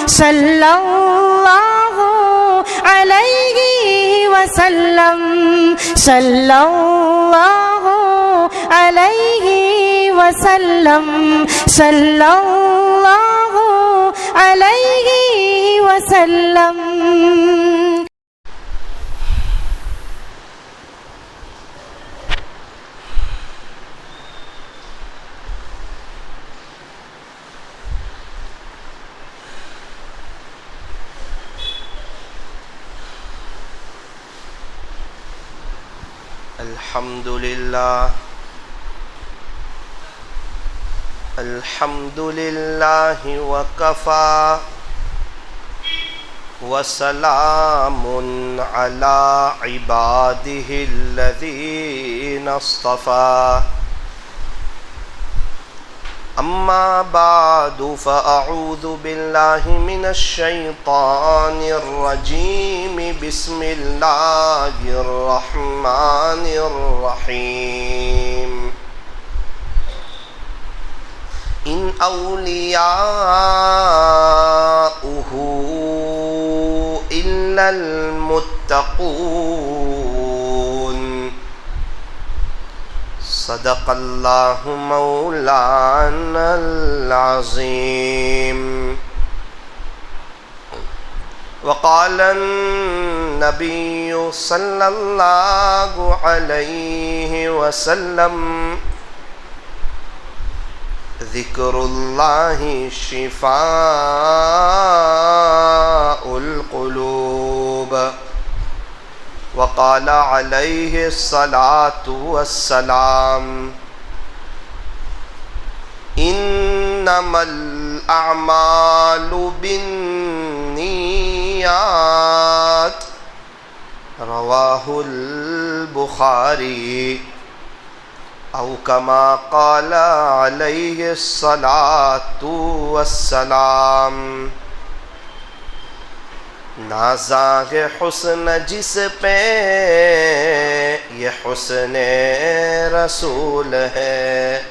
صلی اللہ علیہ وسلم صلی اللہ علیہ وسلم صلی اللہ علیہ وسلم. الحمد للہ وکفا وسلام علی عبادہ الذین اصطفى. اما بعد فاعوذ باللہ من الشیطان الرجیم. بسم اللہ الرحمن الرحیم. ان اولیاؤہ الا المتقون. صدق اللہ مولانا العظیم. وقال النبی صلی اللہ علیہ وسلم ذکر اللہ شفاء القلوب. وقال علیہ الصلاة والسلام انما الاعمال بالنیات. رواہ البخاری. او کما قال علیہ الصلاة والسلام. نازاغ حسن جس پہ یہ حسن رسول ہے.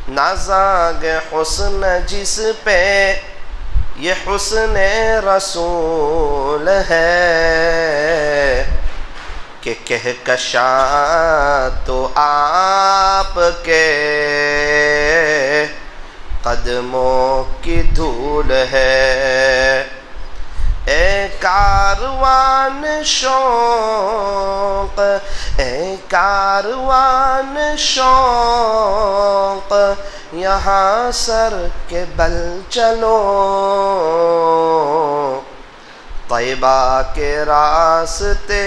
نازاغ حسن جس پہ یہ حسن رسول ہے. کہ کہکشاں تو آپ کے قدموں کی دھول ہے. اے کاروان شوق اے کاروان شوق یہاں سر کے بل چلو. طیبہ کے راستے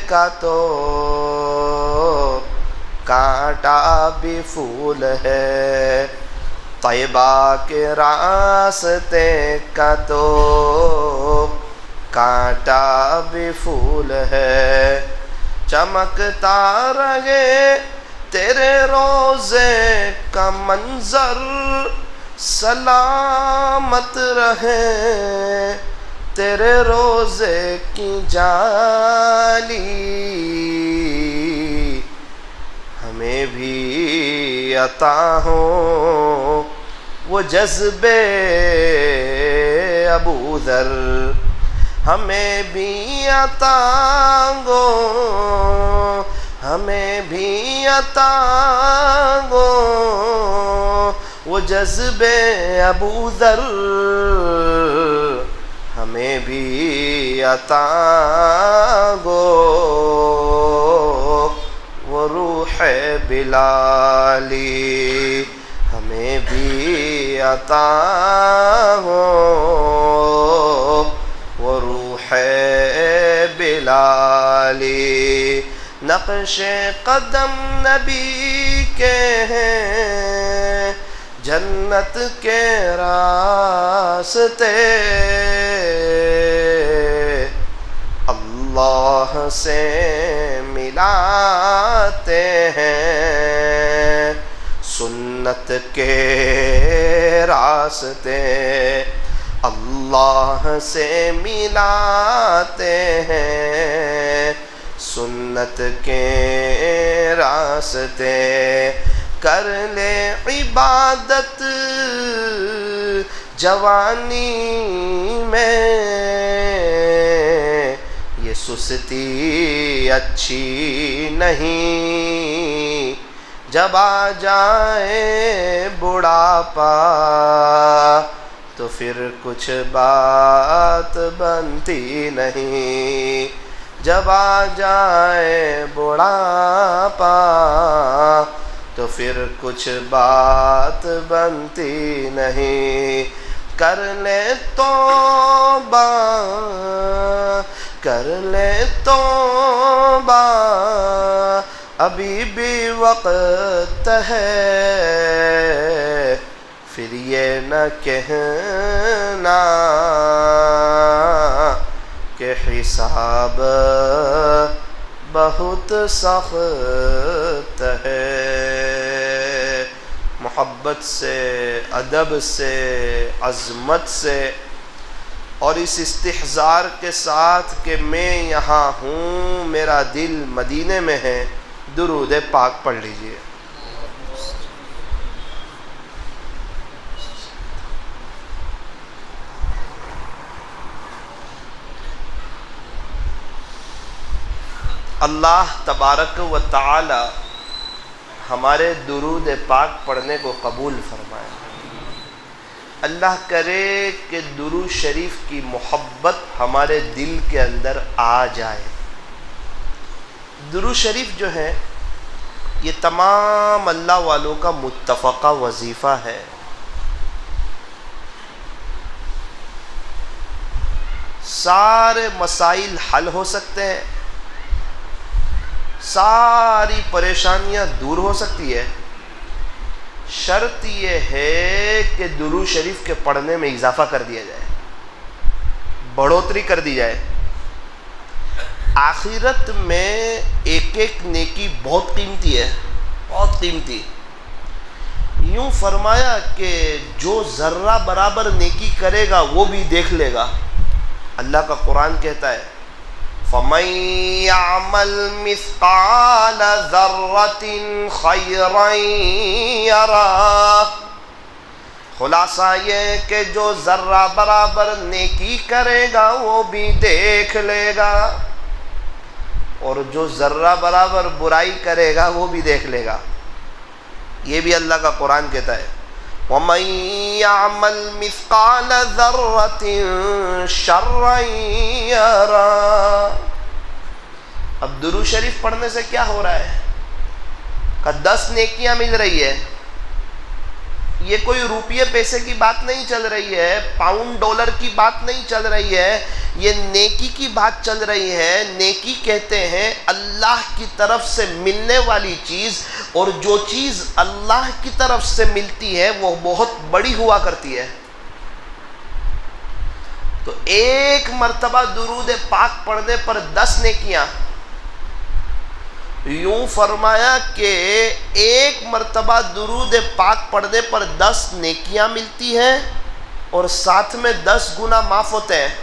کا تو کانٹا بھی پھول ہے. طیبہ کے راستے کا تو کانٹا بھی پھول ہے. چمکتا رہے تیرے روزے کا منظر. سلامت رہے تیرے روزے کی جالی. ہمیں بھی عطا ہوں وہ جذبے ابو ذر. ہمیں بھی عطا ہو ہمیں بھی عطا ہو وہ جذبے ابو ذر. ہمیں بھی عطا ہو وہ روح بلالی. ہمیں بھی عطا ہو وہ روح بلالی. نقش قدم نبی کے ہیں جنت کے راستے. اللہ سے ملاتے ہیں سنت کے راستے. اللہ سے ملاتے ہیں سنت کے راستے. کر لے عبادت جوانی میں یہ سستی اچھی نہیں، جب آ جائے بڑھاپا تو پھر کچھ بات بنتی نہیں، جب آ جائے بڑھاپا تو پھر کچھ بات بنتی نہیں۔ کر لے توبہ، کر لے توبہ، ابھی بھی وقت ہے، پھر یہ نہ کہنا کہ حساب بہت سخت ہے۔ محبت سے، ادب سے، عظمت سے اور اس استحضار کے ساتھ کہ میں یہاں ہوں، میرا دل مدینے میں ہے، درود پاک پڑھ لیجئے۔ اللہ تبارک و تعالی ہمارے درود پاک پڑھنے کو قبول فرمائے۔ اللہ کرے کہ درود شریف کی محبت ہمارے دل کے اندر آ جائے۔ درود شریف جو ہے یہ تمام اللہ والوں کا متفقہ وظیفہ ہے۔ سارے مسائل حل ہو سکتے ہیں، ساری پریشانیاں دور ہو سکتی ہے، شرط یہ ہے کہ درود شریف کے پڑھنے میں اضافہ کر دیا جائے، بڑھوتری کر دی جائے۔ آخرت میں ایک ایک نیکی بہت قیمتی ہے، بہت قیمتی۔ یوں فرمایا کہ جو ذرہ برابر نیکی کرے گا وہ بھی دیکھ لے گا۔ اللہ کا قرآن کہتا ہے فَمَن يَعْمَلْ مِثْقَالَ ذَرَّةٍ خَيْرًا يَرَهُ۔ خلاصہ یہ کہ جو ذرہ برابر نیکی کرے گا وہ بھی دیکھ لے گا، اور جو ذرہ برابر برائی کرے گا وہ بھی دیکھ لے گا۔ یہ بھی اللہ کا قرآن کہتا ہے وَمَن يَعْمَلْ مِثْقَالَ ذَرَّةٍ شَرًّا يَرَهُ۔ اب درود شریف پڑھنے سے کیا ہو رہا ہے کہ 10 نیکیاں مل رہی ہے۔ یہ کوئی روپیے پیسے کی بات نہیں چل رہی ہے، پاؤنڈ ڈالر کی بات نہیں چل رہی ہے، یہ نیکی کی بات چل رہی ہے۔ نیکی کہتے ہیں اللہ کی طرف سے ملنے والی چیز، اور جو چیز اللہ کی طرف سے ملتی ہے وہ بہت بڑی ہوا کرتی ہے۔ تو ایک مرتبہ درود پاک پڑھنے پر 10 نیکیاں، یوں فرمایا کہ ایک مرتبہ درود پاک پڑھنے پر 10 نیکیاں ملتی ہیں اور ساتھ میں 10 گناہ معاف ہوتے ہیں۔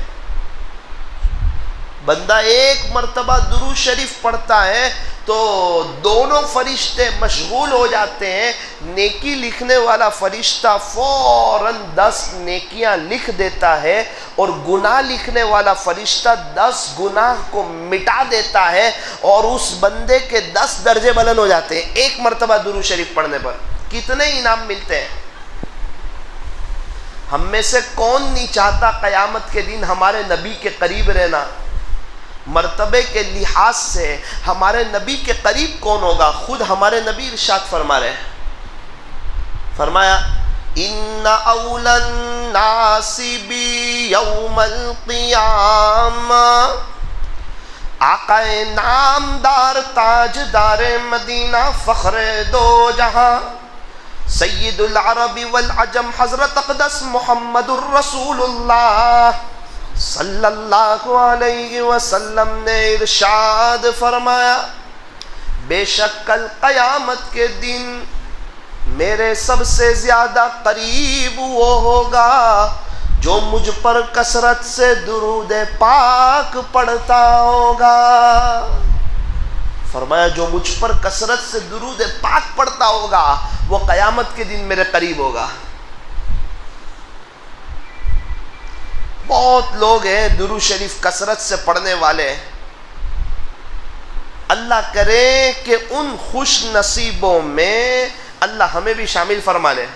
بندہ ایک مرتبہ درود شریف پڑھتا ہے تو دونوں فرشتے مشغول ہو جاتے ہیں، نیکی لکھنے والا فرشتہ فوراً 10 نیکیاں لکھ دیتا ہے، اور گناہ لکھنے والا فرشتہ 10 گناہ کو مٹا دیتا ہے، اور اس بندے کے 10 درجے بلند ہو جاتے ہیں ایک مرتبہ درود شریف پڑھنے پر۔ کتنے انعام ملتے ہیں؟ ہم میں سے کون نہیں چاہتا قیامت کے دن ہمارے نبی کے قریب رہنا؟ مرتبے کے لحاظ سے ہمارے نبی کے قریب کون ہوگا؟ خود ہمارے نبی ارشاد فرما رہے ہیں، فرمایا ان اول الناس بی یوم القیامہ، آقا نامدار تاجدار مدینہ فخر دو جہاں سید العرب والعجم حضرت اقدس محمد الرسول اللہ صلی اللہ علیہ وسلم نے ارشاد فرمایا، بے شک کل قیامت کے دن میرے سب سے زیادہ قریب وہ ہوگا جو مجھ پر کثرت سے درود پاک پڑھتا ہوگا۔ فرمایا جو مجھ پر کثرت سے درود پاک پڑھتا ہوگا وہ قیامت کے دن میرے قریب ہوگا۔ بہت لوگ ہیں درود شریف کثرت سے پڑھنے والے، اللہ کرے کہ ان خوش نصیبوں میں اللہ ہمیں بھی شامل فرما لے۔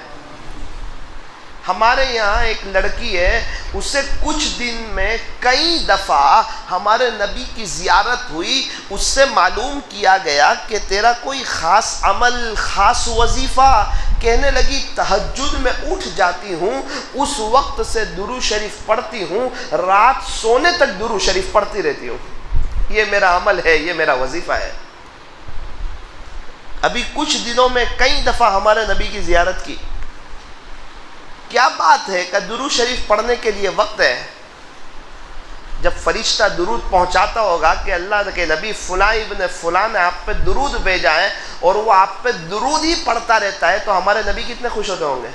ہمارے یہاں ایک لڑکی ہے، اسے کچھ دن میں کئی دفعہ ہمارے نبی کی زیارت ہوئی، اس سے معلوم کیا گیا کہ تیرا کوئی خاص عمل، خاص وظیفہ؟ کہنے لگی تہجد میں اٹھ جاتی ہوں، اس وقت سے درود شریف پڑھتی ہوں، رات سونے تک درود شریف پڑھتی رہتی ہوں، یہ میرا عمل ہے، یہ میرا وظیفہ ہے۔ ابھی کچھ دنوں میں کئی دفعہ ہمارے نبی کی زیارت کی۔ کیا بات ہے کہ درود شریف پڑھنے کے لیے وقت ہے۔ جب فرشتہ درود پہنچاتا ہوگا کہ اللہ کے نبی فلاں ابن فلاں نے آپ پہ درود بھیجا ہے اور وہ آپ پہ درود ہی پڑھتا رہتا ہے، تو ہمارے نبی کتنے خوش ہوتے ہوں گے۔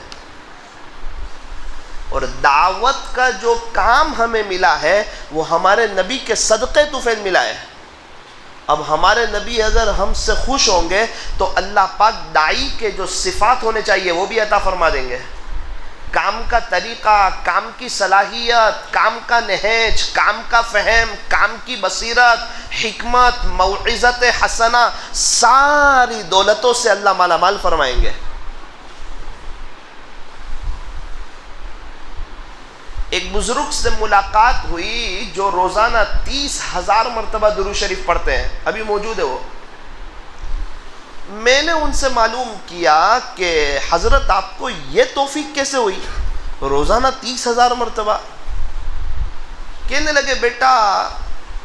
اور دعوت کا جو کام ہمیں ملا ہے وہ ہمارے نبی کے صدقے طفیل ملا ہے۔ اب ہمارے نبی اگر ہم سے خوش ہوں گے تو اللہ پاک داعی کے جو صفات ہونے چاہیے وہ بھی عطا فرما دیں گے۔ کام کا طریقہ، کام کی صلاحیت، کام کا نہج، کام کا فہم، کام کی بصیرت، حکمت، موعظت حسنہ، ساری دولتوں سے اللہ مالا مال فرمائیں گے۔ ایک بزرگ سے ملاقات ہوئی جو روزانہ 30,000 مرتبہ درود شریف پڑھتے ہیں، ابھی موجود ہے وہ۔ میں نے ان سے معلوم کیا کہ حضرت آپ کو یہ توفیق کیسے ہوئی روزانہ 30,000 مرتبہ؟ کہنے لگے بیٹا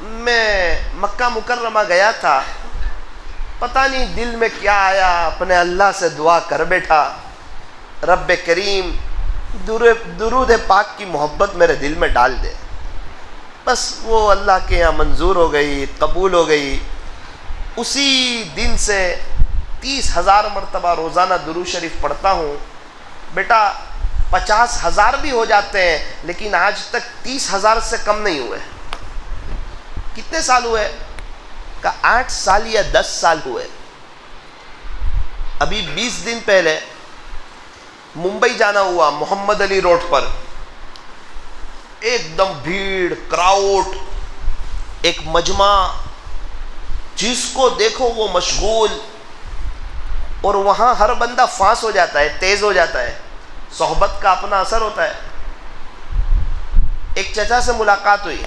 میں مکہ مکرمہ گیا تھا، پتہ نہیں دل میں کیا آیا، اپنے اللہ سے دعا کر بیٹھا رب کریم درود پاک کی محبت میرے دل میں ڈال دے، بس وہ اللہ کے یہاں منظور ہو گئی، قبول ہو گئی۔ اسی دن سے 30,000 مرتبہ روزانہ درود شریف پڑھتا ہوں۔ بیٹا 50,000 بھی ہو جاتے ہیں لیکن آج تک 30,000 سے کم نہیں ہوئے۔ کتنے سال ہوئے؟ کہ 8 سال یا 10 سال ہوئے۔ ابھی 20 دن پہلے ممبئی جانا ہوا، محمد علی روڈ پر ایک دم بھیڑ، کراؤڈ، ایک مجمع، جس کو دیکھو وہ مشغول، اور وہاں ہر بندہ فاس ہو جاتا ہے، تیز ہو جاتا ہے، صحبت کا اپنا اثر ہوتا ہے۔ ایک چچا سے ملاقات ہوئی،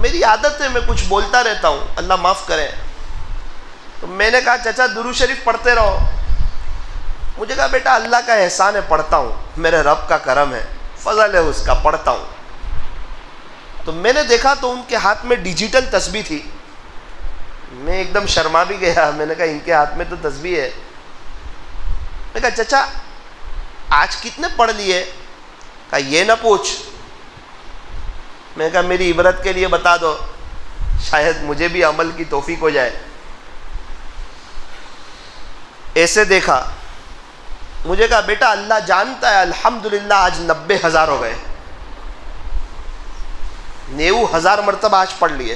میری عادت ہے میں کچھ بولتا رہتا ہوں، اللہ معاف کرے، تو میں نے کہا چچا درود شریف پڑھتے رہو۔ مجھے کہا بیٹا اللہ کا احسان ہے، پڑھتا ہوں، میرے رب کا کرم ہے، فضل ہے اس کا، پڑھتا ہوں۔ تو میں نے دیکھا تو ان کے ہاتھ میں ڈیجیٹل تسبیح تھی، میں ایک دم شرما بھی گیا، میں نے کہا ان کے ہاتھ میں تو تسبیح ہے۔ میں کہا چچا آج کتنے پڑھ لیے؟ کہا یہ نہ پوچھ۔ میں نے کہا میری عبرت کے لیے بتا دو، شاید مجھے بھی عمل کی توفیق ہو جائے۔ ایسے دیکھا، مجھے کہا بیٹا اللہ جانتا ہے الحمدللہ آج 90,000 ہو گئے، 90,000 مرتبہ آج پڑھ لیے۔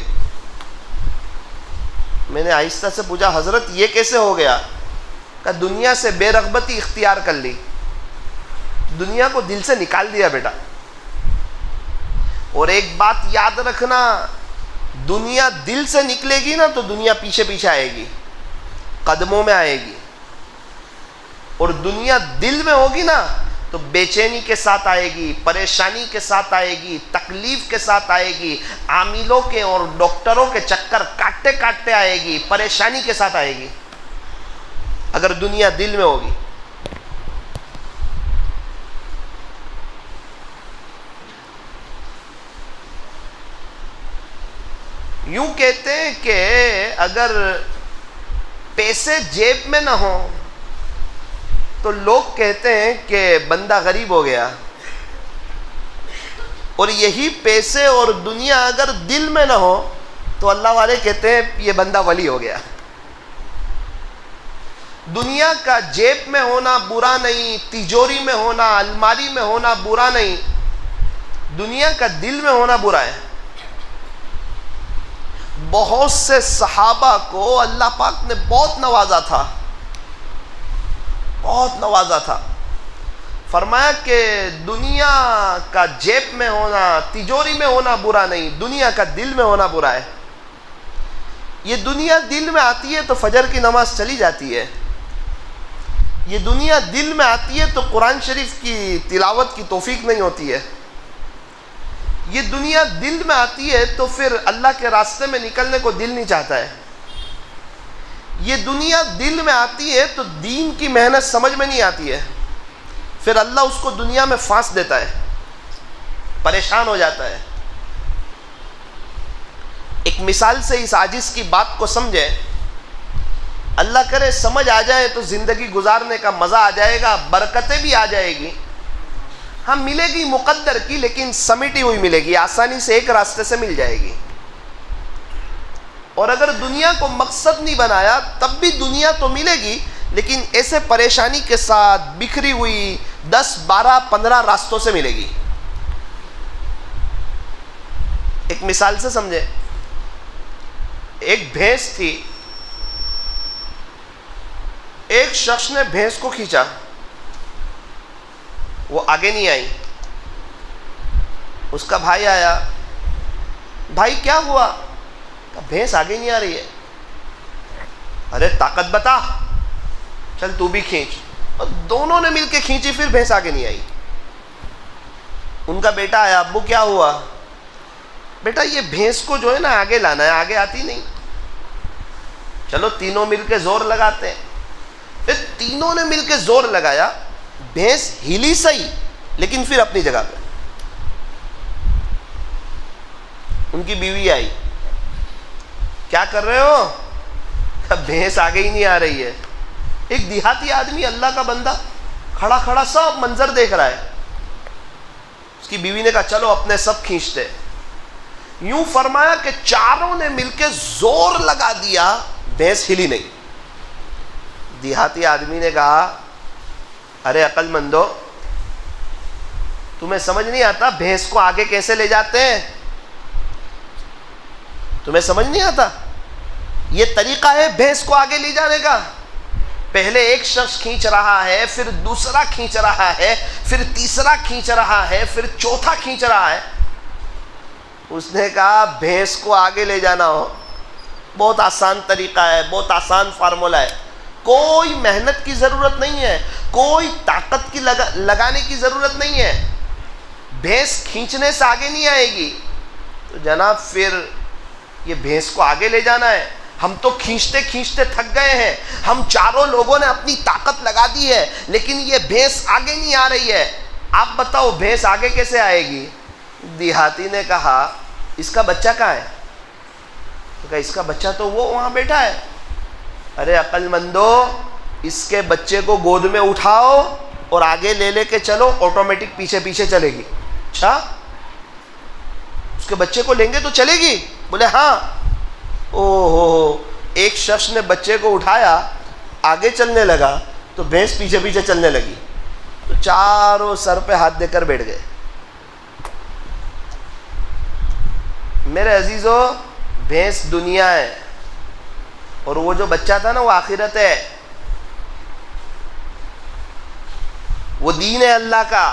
میں نے آہستہ سے پوچھا حضرت یہ کیسے ہو گیا؟ کہ دنیا سے بے رغبتی اختیار کر لی، دنیا کو دل سے نکال دیا بیٹا۔ اور ایک بات یاد رکھنا، دنیا دل سے نکلے گی نا تو دنیا پیچھے پیچھے آئے گی، قدموں میں آئے گی، اور دنیا دل میں ہوگی نا تو بے چینی کے ساتھ آئے گی، پریشانی کے ساتھ آئے گی، تکلیف کے ساتھ آئے گی، عاملوں کے اور ڈاکٹروں کے چکر کاٹتے کاٹتے آئے گی، پریشانی کے ساتھ آئے گی اگر دنیا دل میں ہوگی۔ یوں کہتے ہیں کہ اگر پیسے جیب میں نہ ہوں تو لوگ کہتے ہیں کہ بندہ غریب ہو گیا، اور یہی پیسے اور دنیا اگر دل میں نہ ہو تو اللہ والے کہتے ہیں یہ بندہ ولی ہو گیا۔ دنیا کا جیب میں ہونا برا نہیں، تجوری میں ہونا، الماری میں ہونا برا نہیں، دنیا کا دل میں ہونا برا ہے۔ بہت سے صحابہ کو اللہ پاک نے بہت نوازا تھا، بہت نوازا تھا۔ فرمایا کہ دنیا کا جیب میں ہونا، تجوری میں ہونا برا نہیں، دنیا کا دل میں ہونا برا ہے۔ یہ دنیا دل میں آتی ہے تو فجر کی نماز چلی جاتی ہے، یہ دنیا دل میں آتی ہے تو قرآن شریف کی تلاوت کی توفیق نہیں ہوتی ہے، یہ دنیا دل میں آتی ہے تو پھر اللہ کے راستے میں نکلنے کو دل نہیں چاہتا ہے، یہ دنیا دل میں آتی ہے تو دین کی محنت سمجھ میں نہیں آتی ہے، پھر اللہ اس کو دنیا میں پھانس دیتا ہے، پریشان ہو جاتا ہے۔ ایک مثال سے اس عاجز کی بات کو سمجھے، اللہ کرے سمجھ آ جائے تو زندگی گزارنے کا مزہ آ جائے گا، برکتیں بھی آ جائے گی، ہاں ملے گی مقدر کی لیکن سمیٹی ہوئی ملے گی، آسانی سے ایک راستے سے مل جائے گی۔ اور اگر دنیا کو مقصد نہیں بنایا تب بھی دنیا تو ملے گی لیکن ایسے پریشانی کے ساتھ بکھری ہوئی 10 12 15 راستوں سے ملے گی۔ ایک مثال سے سمجھے، ایک بھینس تھی، ایک شخص نے بھینس کو کھینچا، وہ آگے نہیں آئی، اس کا بھائی آیا، بھائی کیا ہوا؟ کہ بھینس آگے نہیں آ رہی ہے۔ ارے طاقت بتا، چل تو بھی کھینچ، اور دونوں نے مل کے کھینچی، پھر بھینس آگے نہیں آئی۔ ان کا بیٹا آیا، ابو کیا ہوا؟ بیٹا یہ بھینس کو جو ہے نا آگے لانا ہے، آگے آتی نہیں، چلو تینوں مل کے زور لگاتے ہیں۔ پھر تینوں نے مل کے زور لگایا، بھینس ہلی صحیح لیکن پھر اپنی جگہ پہ۔ ان کی بیوی آئی، کیا کر رہے ہو؟ بھینس آگے ہی نہیں آ رہی ہے۔ ایک دیہاتی آدمی اللہ کا بندہ کھڑا کھڑا سب منظر دیکھ رہا ہے۔ اس کی بیوی نے کہا چلو اپنے سب کھینچتے۔ یوں فرمایا کہ چاروں نے مل کے زور لگا دیا، بھینس ہلی نہیں۔ دیہاتی آدمی نے کہا ارے عقل مندو، تمہیں سمجھ نہیں آتا بھینس کو آگے کیسے لے جاتے ہیں؟ تمہیں سمجھ نہیں آتا؟ یہ طریقہ ہے بھینس کو آگے لے جانے کا۔ پہلے ایک شخص کھینچ رہا ہے، پھر دوسرا کھینچ رہا ہے، پھر تیسرا کھینچ رہا ہے، پھر چوتھا کھینچ رہا ہے۔ اس نے کہا بھینس کو آگے لے جانا ہو بہت آسان طریقہ ہے، بہت آسان فارمولہ ہے، کوئی محنت کی ضرورت نہیں ہے، کوئی طاقت کی لگانے کی ضرورت نہیں ہے، بھینس کھینچنے سے آگے نہیں آئے گی۔ تو جناب پھر یہ بھینس کو آگے لے جانا ہے، ہم تو کھینچتے کھینچتے تھک گئے ہیں، ہم چاروں لوگوں نے اپنی طاقت لگا دی ہے لیکن یہ بھینس آگے نہیں آ رہی ہے، آپ بتاؤ بھینس آگے کیسے آئے گی؟ دیہاتی نے کہا اس کا بچہ کہاں ہے؟ تو کہا اس کا بچہ تو وہ وہاں بیٹھا ہے۔ ارے عقل مندو، اس کے بچے کو گود میں اٹھاؤ اور آگے لے کے چلو، آٹومیٹک پیچھے پیچھے چلے گی۔ اچھا اس کے بچے کو لیں گے تو چلے گی؟ بولے ہاں۔ او ہو، ایک شخص نے بچے کو اٹھایا، آگے چلنے لگا تو بھینس پیچھے پیچھے چلنے لگی، تو چاروں سر پہ ہاتھ دے کر بیٹھ گئے۔ میرے عزیزو، بھینس دنیا ہے اور وہ جو بچہ تھا نا وہ آخرت ہے، وہ دین ہے اللہ کا،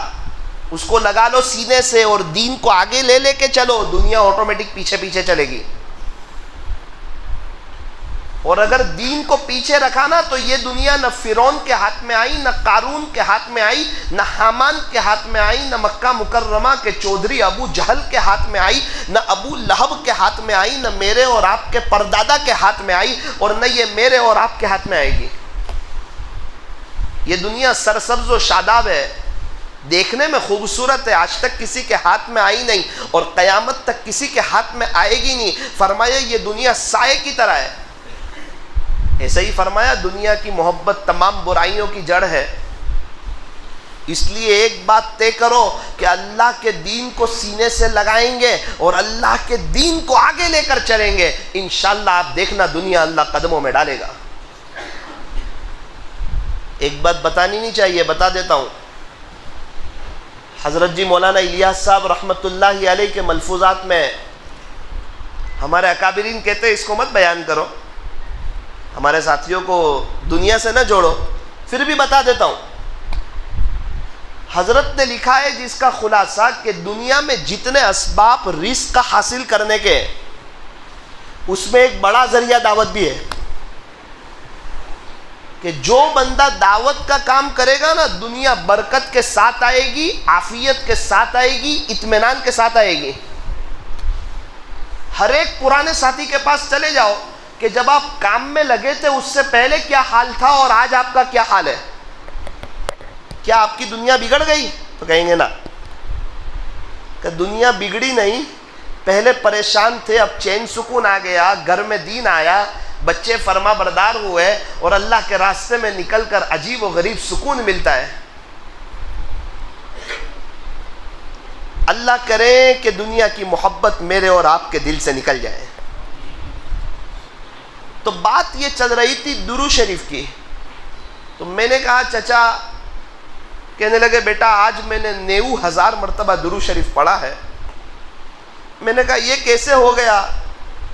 اس کو لگا لو سینے سے اور دین کو آگے لے کے چلو، دنیا آٹومیٹک پیچھے پیچھے چلے گی۔ اور اگر دین کو پیچھے رکھا نا تو یہ دنیا نہ فرعون کے ہاتھ میں آئی، نہ قارون کے ہاتھ میں آئی، نہ حامان کے ہاتھ میں آئی، نہ مکہ مکرمہ کے چودھری ابو جہل کے ہاتھ میں آئی، نہ ابو لہب کے ہاتھ میں آئی، نہ میرے اور آپ کے پردادا کے ہاتھ میں آئی، اور نہ یہ میرے اور آپ کے ہاتھ میں آئے گی۔ یہ دنیا سرسبز و شاداب ہے، دیکھنے میں خوبصورت ہے، آج تک کسی کے ہاتھ میں آئی نہیں اور قیامت تک کسی کے ہاتھ میں آئے گی نہیں۔ فرمایا یہ دنیا سائے کی طرح ہے۔ ایسے ہی فرمایا دنیا کی محبت تمام برائیوں کی جڑ ہے، اس لیے ایک بات طے کرو کہ اللہ کے دین کو سینے سے لگائیں گے اور اللہ کے دین کو آگے لے کر چلیں گے، انشاءاللہ آپ دیکھنا دنیا اللہ قدموں میں ڈالے گا۔ ایک بات بتانی نہیں چاہیے، بتا دیتا ہوں۔ حضرت جی مولانا الیاس صاحب رحمۃ اللہ علیہ کے ملفوظات میں ہمارے اکابرین کہتے ہیں اس کو مت بیان کرو، ہمارے ساتھیوں کو دنیا سے نہ جوڑو، پھر بھی بتا دیتا ہوں۔ حضرت نے لکھا ہے جس کا خلاصہ کہ دنیا میں جتنے اسباب رزق کا حاصل کرنے کے، اس میں ایک بڑا ذریعہ دعوت بھی ہے، کہ جو بندہ دعوت کا کام کرے گا نا، دنیا برکت کے ساتھ آئے گی، عافیت کے ساتھ آئے گی، اطمینان کے ساتھ آئے گی۔ ہر ایک پرانے ساتھی کے پاس چلے جاؤ کہ جب آپ کام میں لگے تھے اس سے پہلے کیا حال تھا اور آج آپ کا کیا حال ہے؟ کیا آپ کی دنیا بگڑ گئی؟ تو کہیں گے نا، کہ دنیا بگڑی نہیں، پہلے پریشان تھے، اب چین سکون آ گیا، گھر میں دین آیا، بچے فرما بردار ہوئے، اور اللہ کے راستے میں نکل کر عجیب و غریب سکون ملتا ہے۔ اللہ کرے کہ دنیا کی محبت میرے اور آپ کے دل سے نکل جائے۔ تو بات یہ چل رہی تھی درود شریف کی، تو میں نے کہا چچا، کہنے لگے بیٹا آج میں نے 90,000 مرتبہ درود شریف پڑھا ہے۔ میں نے کہا یہ کیسے ہو گیا؟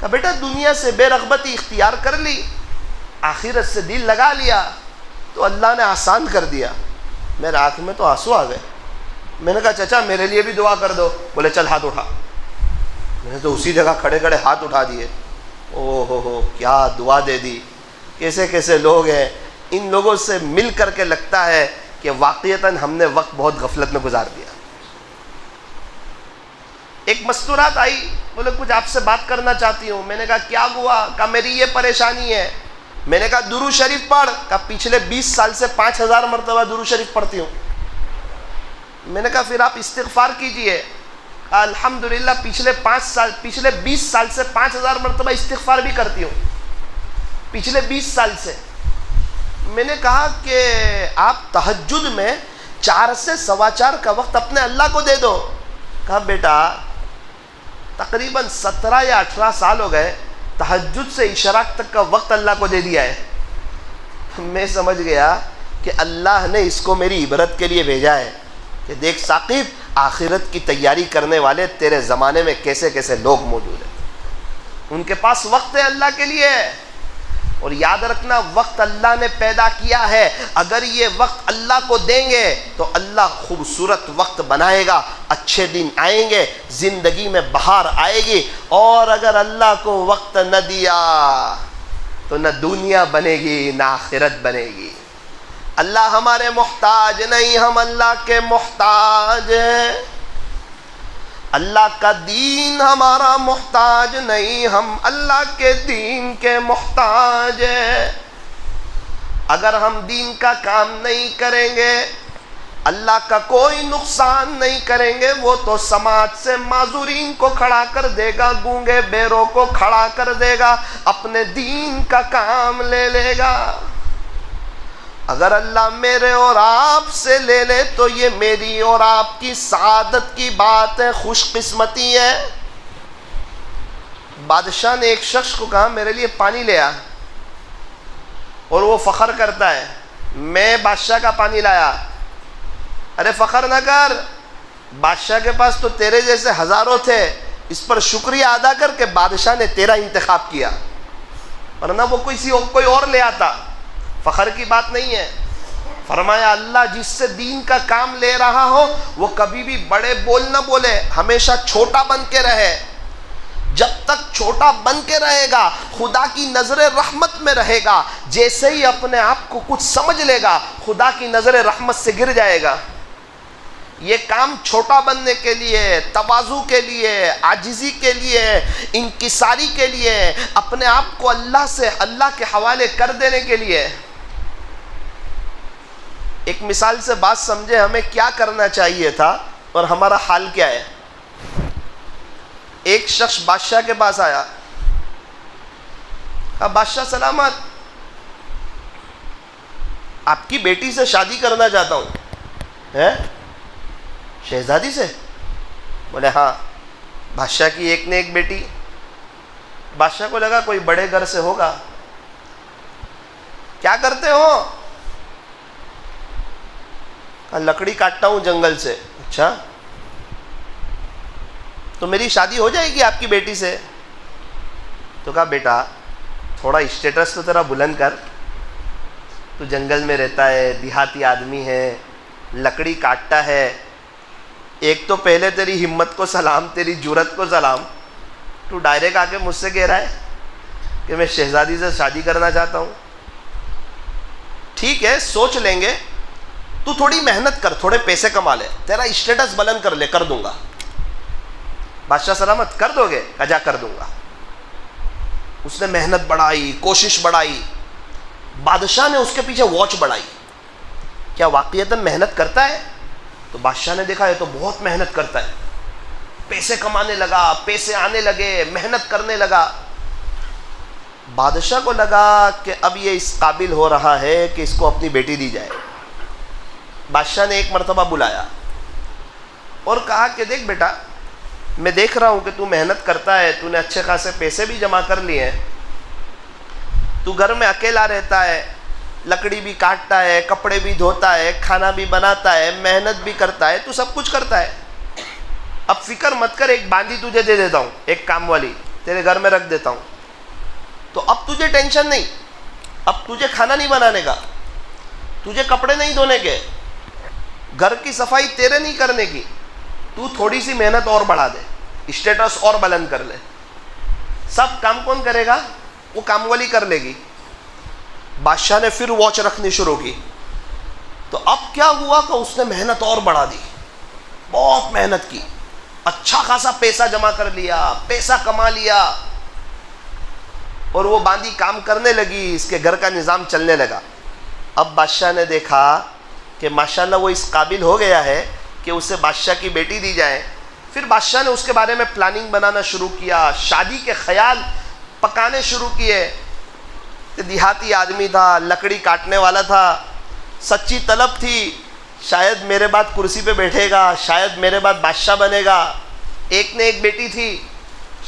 کہا بیٹا دنیا سے بے رغبتی اختیار کر لی، آخرت سے دل لگا لیا تو اللہ نے آسان کر دیا۔ میرے آنکھ میں تو آنسو آ گئے۔ میں نے کہا چچا میرے لیے بھی دعا کر دو۔ بولے چل ہاتھ اٹھا۔ میں نے تو اسی جگہ کھڑے کھڑے ہاتھ اٹھا دیے۔ او ہو کیا دعا دے دی۔ کیسے کیسے لوگ ہیں، ان لوگوں سے مل کر کے لگتا ہے کہ واقعتاً ہم نے وقت بہت غفلت میں گزار دیا۔ ایک مستورات آئی، بولے کچھ آپ سے بات کرنا چاہتی ہوں۔ میں نے کہا کیا ہوا؟ کہا میری یہ پریشانی ہے۔ میں نے کہا درود شریف پڑھ۔ کہا پچھلے 20 سال سے 5,000 مرتبہ درود شریف پڑھتی ہوں۔ میں نے کہا پھر آپ استغفار کیجئے۔ الحمدللہ پچھلے 20 سال سے 5,000 مرتبہ استغفار بھی کرتی ہوں، پچھلے 20 سال سے۔ میں نے کہا کہ آپ تہجد میں 4 سے 4:15 کا وقت اپنے اللہ کو دے دو۔ کہا بیٹا تقریباً 17 یا 18 سال ہو گئے، تہجد سے اشراق تک کا وقت اللہ کو دے دیا ہے۔ میں سمجھ گیا کہ اللہ نے اس کو میری عبرت کے لیے بھیجا ہے کہ دیکھ ثاقب، آخرت کی تیاری کرنے والے تیرے زمانے میں کیسے کیسے لوگ موجود ہیں، ان کے پاس وقت ہے اللہ کے لیے۔ اور یاد رکھنا وقت اللہ نے پیدا کیا ہے، اگر یہ وقت اللہ کو دیں گے تو اللہ خوبصورت وقت بنائے گا، اچھے دن آئیں گے، زندگی میں بہار آئے گی۔ اور اگر اللہ کو وقت نہ دیا تو نہ دنیا بنے گی نہ آخرت بنے گی۔ اللہ ہمارے محتاج نہیں، ہم اللہ کے محتاج ہیں۔ اللہ کا دین ہمارا محتاج نہیں، ہم اللہ کے دین کے محتاج ہیں۔ اگر ہم دین کا کام نہیں کریں گے، اللہ کا کوئی نقصان نہیں کریں گے، وہ تو سماج سے معذورین کو کھڑا کر دے گا، گونگے بیروں کو کھڑا کر دے گا، اپنے دین کا کام لے لے گا۔ اگر اللہ میرے اور آپ سے لے لے تو یہ میری اور آپ کی سعادت کی بات ہے، خوش قسمتی ہے۔ بادشاہ نے ایک شخص کو کہا میرے لیے پانی لے آ، اور وہ فخر کرتا ہے میں بادشاہ کا پانی لایا۔ ارے فخر نہ کر، بادشاہ کے پاس تو تیرے جیسے ہزاروں تھے، اس پر شکریہ ادا کر کے بادشاہ نے تیرا انتخاب کیا، ورنہ وہ کوئی اور لے آتا۔ فخر کی بات نہیں ہے۔ فرمایا اللہ جس سے دین کا کام لے رہا ہو وہ کبھی بھی بڑے بول نہ بولے، ہمیشہ چھوٹا بن کے رہے۔ جب تک چھوٹا بن کے رہے گا خدا کی نظر رحمت میں رہے گا، جیسے ہی اپنے آپ کو کچھ سمجھ لے گا خدا کی نظر رحمت سے گر جائے گا۔ یہ کام چھوٹا بننے کے لیے، تواضع کے لیے، عاجزی کے لیے، انکساری کے لیے، اپنے آپ کو اللہ کے حوالے کر دینے کے لیے۔ ایک مثال سے بات سمجھے ہمیں کیا کرنا چاہیے تھا اور ہمارا حال کیا ہے۔ ایک شخص بادشاہ کے پاس آیا، کہا بادشاہ سلامت، آپ کی بیٹی سے شادی کرنا چاہتا ہوں۔ ہے شہزادی سے؟ بولے ہاں۔ بادشاہ کی ایک نے ایک بیٹی۔ بادشاہ کو لگا کوئی بڑے گھر سے ہوگا۔ کیا کرتے ہو؟ لکڑی کاٹتا ہوں جنگل سے۔ اچھا تو میری شادی ہو جائے گی آپ کی بیٹی سے؟ تو کہا بیٹا تھوڑا اسٹیٹس تو تیرا بلند کر، تو جنگل میں رہتا ہے، دیہاتی آدمی ہے، لکڑی کاٹتا ہے. ایک تو پہلے تیری ہمت کو سلام, تیری جرت کو سلام, تو ڈائریکٹ آ کے مجھ سے کہہ رہا ہے کہ میں شہزادی سے شادی کرنا چاہتا ہوں. ٹھیک ہے, سوچ لیں گے, تو تھوڑی محنت کر, تھوڑے پیسے کما لے, تیرا اسٹیٹس بلند کر لے, کر دوں گا. بادشاہ سلامت, کر دو گے؟ کہا جا کر دوں گا. اس نے محنت بڑھائی, کوشش بڑھائی, بادشاہ نے اس کے پیچھے واچ بڑھائی, کیا واقعتاً محنت کرتا ہے؟ تو بادشاہ نے دیکھا یہ تو بہت محنت کرتا ہے. پیسے کمانے لگا, پیسے آنے لگے, محنت کرنے لگا. بادشاہ کو لگا کہ اب یہ اس قابل ہو رہا ہے کہ اس کو اپنی بیٹی دی جائے. بادشاہ نے ایک مرتبہ بلایا اور کہا کہ دیکھ بیٹا, میں دیکھ رہا ہوں کہ تو محنت کرتا ہے, تو نے اچھے خاصے پیسے بھی جمع کر لیے ہیں, تو گھر میں اکیلا رہتا ہے, لکڑی بھی کاٹتا ہے, کپڑے بھی دھوتا ہے, کھانا بھی بناتا ہے, محنت بھی کرتا ہے, تو سب کچھ کرتا ہے. اب فکر مت کر, ایک باندی تجھے دے دیتا ہوں, ایک کام والی تیرے گھر میں رکھ دیتا ہوں, تو اب تجھے ٹینشن نہیں, اب تجھے کھانا نہیں بنانے کا, تجھے کپڑے نہیں دھونے کے, گھر کی صفائی تیرے نہیں کرنے کی, تو تھوڑی سی محنت اور بڑھا دے, اسٹیٹس اور بلند کر لے. سب کام کون کرے گا؟ وہ کام والی کر لے گی. بادشاہ نے پھر واچ رکھنی شروع کی. تو اب کیا ہوا کہ اس نے محنت اور بڑھا دی, بہت محنت کی, اچھا خاصا پیسہ جمع کر لیا, پیسہ کما لیا, اور وہ باندی کام کرنے لگی, اس کے گھر کا نظام چلنے لگا. اب بادشاہ نے دیکھا کہ ماشاءاللہ وہ اس قابل ہو گیا ہے کہ اسے بادشاہ کی بیٹی دی جائے. پھر بادشاہ نے اس کے بارے میں پلاننگ بنانا شروع کیا, شادی کے خیال پکانے شروع کیے. دیہاتی آدمی تھا, لکڑی کاٹنے والا تھا, سچی طلب تھی, شاید میرے بعد کرسی پہ بیٹھے گا, شاید میرے بعد بادشاہ بنے گا. ایک نے ایک بیٹی تھی,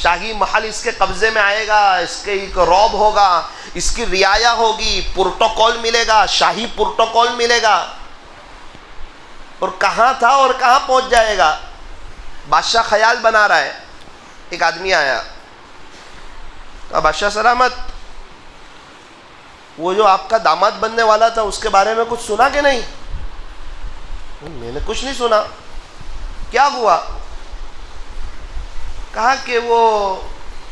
شاہی محل اس کے قبضے میں آئے گا, اس کے ایک روب ہوگا, اس کی رعایا ہوگی, پروٹوکول ملے گا, شاہی پروٹوکول ملے گا. اور کہاں تھا اور کہاں پہنچ جائے گا. بادشاہ خیال بنا رہا ہے. ایک آدمی آیا, کہا بادشاہ سلامت, وہ جو آپ کا داماد بننے والا تھا اس کے بارے میں کچھ سنا کہ نہیں؟ میں نے کچھ نہیں سنا. کیا ہوا؟ کہا کہ وہ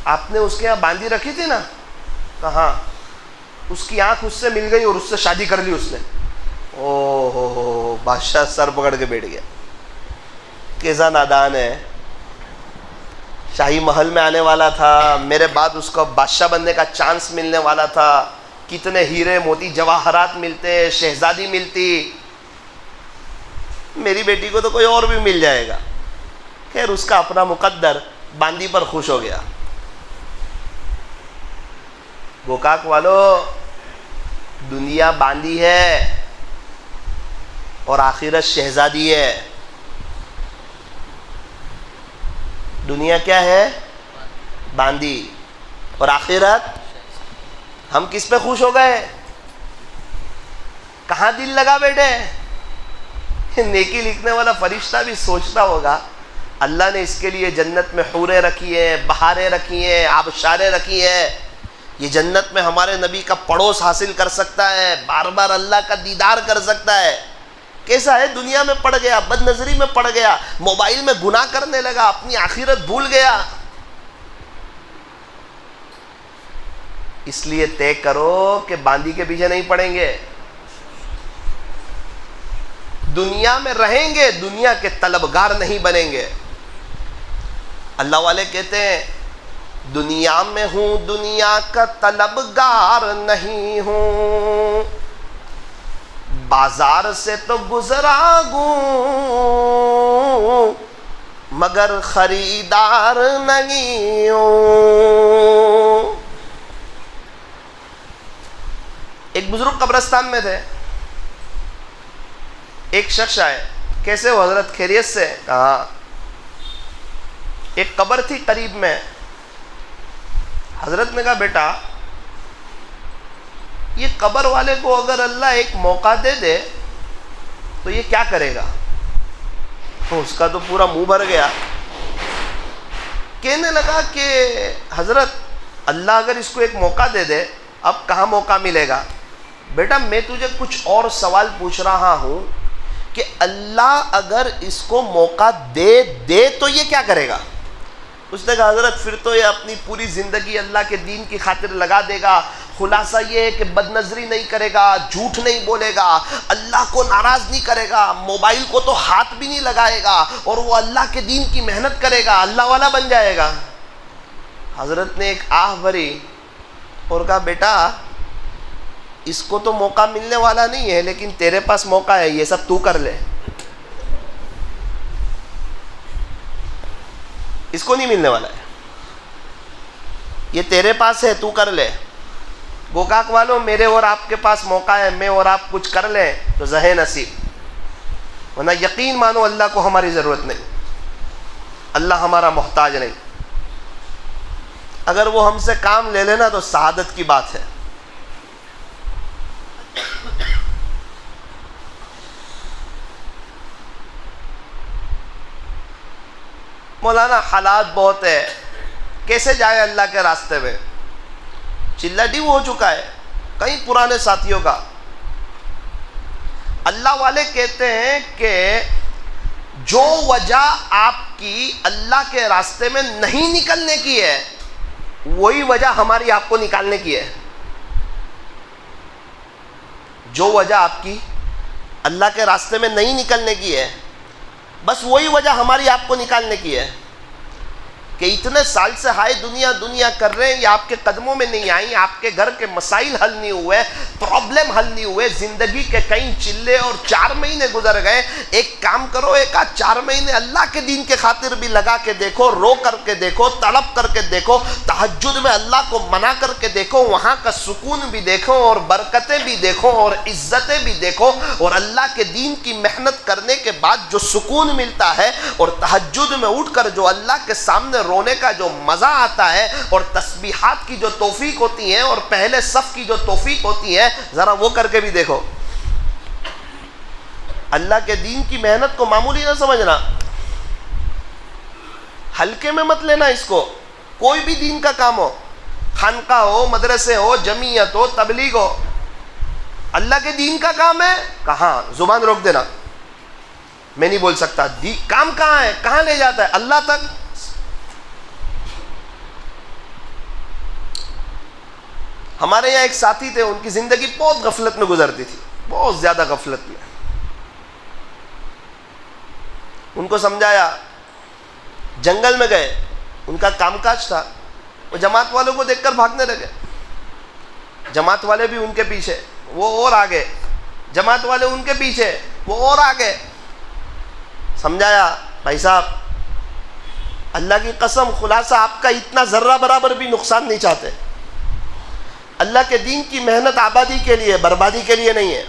آپ نے اس کے یہاں باندھی رکھی تھی نا. کہاں؟ اس کی آنکھ اس سے مل گئی اور اس سے شادی کر لی اس نے. او ہو, بادشاہ سر پکڑ کے بیٹھ گیا. کیسا نادان ہے, شاہی محل میں آنے والا تھا, میرے بعد اس کو بادشاہ بننے کا چانس ملنے والا تھا, کتنے ہیرے موتی جواہرات ملتے, شہزادی ملتی, میری بیٹی کو تو کوئی اور بھی مل جائے گا. خیر اس کا اپنا مقدر, باندی پر خوش ہو گیا. گوکاک والو, دنیا باندی ہے اور آخرت شہزادی ہے. دنیا کیا ہے؟ باندی, اور آخرت. ہم کس پہ خوش ہو گئے؟ کہاں دل لگا بیٹھے؟ نیکی لکھنے والا فرشتہ بھی سوچتا ہوگا اللہ نے اس کے لیے جنت میں حوریں رکھی ہیں, بہاریں رکھی ہیں, آبشاریں رکھی ہیں, یہ جنت میں ہمارے نبی کا پڑوس حاصل کر سکتا ہے, بار بار اللہ کا دیدار کر سکتا ہے. کیسا ہے؟ دنیا میں پڑ گیا, بد نظری میں پڑ گیا, موبائل میں گناہ کرنے لگا, اپنی آخرت بھول گیا. اس لیے طے کرو کہ باندی کے پیچھے نہیں پڑیں گے. دنیا میں رہیں گے, دنیا کے طلبگار نہیں بنیں گے. اللہ والے کہتے ہیں دنیا میں ہوں, دنیا کا طلبگار نہیں ہوں, بازار سے تو گزرا گوں مگر خریدار نہیں ہوں. ایک بزرگ قبرستان میں تھے, ایک شخص آئے, کیسے ہو حضرت, خیریت سے؟ کہا ایک قبر تھی قریب میں. حضرت نے کہا بیٹا یہ قبر والے کو اگر اللہ ایک موقع دے دے تو یہ کیا کرے گا؟ تو اس کا تو پورا منہ بھر گیا. کہنے لگا کہ حضرت اللہ اگر اس کو ایک موقع دے دے, اب کہاں موقع ملے گا؟ بیٹا میں تجھے کچھ اور سوال پوچھ رہا ہوں کہ اللہ اگر اس کو موقع دے تو یہ کیا کرے گا؟ اس نے کہا حضرت پھر تو یہ اپنی پوری زندگی اللہ کے دین کی خاطر لگا دے گا. خلاصہ یہ ہے کہ بد نظری نہیں کرے گا، جھوٹ نہیں بولے گا، اللہ کو ناراض نہیں کرے گا، موبائل کو تو ہاتھ بھی نہیں لگائے گا، اور وہ اللہ کے دین کی محنت کرے گا، اللہ والا بن جائے گا. حضرت نے ایک آہ بھری اور کہا بیٹا اس کو تو موقع ملنے والا نہیں ہے، لیکن تیرے پاس موقع ہے، یہ سب تو کر لے. اس کو نہیں ملنے والا ہے، یہ تیرے پاس ہے، تو کر لے. گوکاک والوں، میرے اور آپ کے پاس موقع ہے، میں اور آپ کچھ کر لیں تو زہے نصیب، ورنہ یقین مانو اللہ کو ہماری ضرورت نہیں، اللہ ہمارا محتاج نہیں. اگر وہ ہم سے کام لے لینا تو سعادت کی بات ہے. مولانا حالات بہت ہے، کیسے جائے اللہ کے راستے میں؟ چلہ ڈیو ہو چکا ہے کئی پرانے ساتھیوں کا. اللہ والے کہتے ہیں کہ جو وجہ آپ کی اللہ کے راستے میں نہیں نکلنے کی ہے وہی وجہ ہماری آپ کو نکالنے کی ہے. جو وجہ آپ کی اللہ کے راستے میں نہیں نکلنے کی ہے بس وہی وجہ ہماری آپ کو نکالنے کی ہے کہ اتنے سال سے ہائے دنیا کر رہے ہیں، یہ آپ کے قدموں میں نہیں آئیں، آپ کے گھر کے مسائل حل نہیں ہوئے، پرابلم حل نہیں ہوئے، زندگی کے کئی چلے اور 4 مہینے گزر گئے. ایک کام کرو، ایک 4 مہینے اللہ کے دین کے خاطر بھی لگا کے دیکھو، رو کر کے دیکھو، تڑپ کر کے دیکھو، تہجد میں اللہ کو منا کر کے دیکھو، وہاں کا سکون بھی دیکھو اور برکتیں بھی دیکھو اور عزتیں بھی دیکھو، اور اللہ کے دین کی محنت کرنے کے بعد جو سکون ملتا ہے اور تہجد میں اٹھ کر جو اللہ کے سامنے رونے کا جو مزہ آتا ہے اور تسبیحات کی جو توفیق ہوتی ہیں اور پہلے صف کی جو توفیق ہوتی ہے، ذرا وہ کر کے بھی دیکھو. اللہ کے دین کی محنت کو معمولی نہ سمجھنا، ہلکے میں مت لینا اس کو. کوئی بھی دین کا کام ہو، خانقاہ ہو، مدرسے ہو، جمعیت ہو، تبلیغ ہو، اللہ کے دین کا کام ہے. کہاں زبان روک دینا، میں نہیں بول سکتا. کام کہاں ہے، کہاں لے جاتا ہے؟ اللہ تک. ہمارے یہاں ایک ساتھی تھے، ان کی زندگی بہت غفلت میں گزرتی تھی، بہت زیادہ غفلت میں. ان کو سمجھایا، جنگل میں گئے، ان کا کام کاج تھا، وہ جماعت والوں کو دیکھ کر بھاگنے لگے. جماعت والے بھی ان کے پیچھے، وہ اور آگے، جماعت والے ان کے پیچھے، وہ اور آگے. سمجھایا بھائی صاحب اللہ کی قسم، خلاصہ آپ کا اتنا ذرہ برابر بھی نقصان نہیں چاہتے. اللہ کے دین کی محنت آبادی کے لیے، بربادی کے لیے نہیں ہے.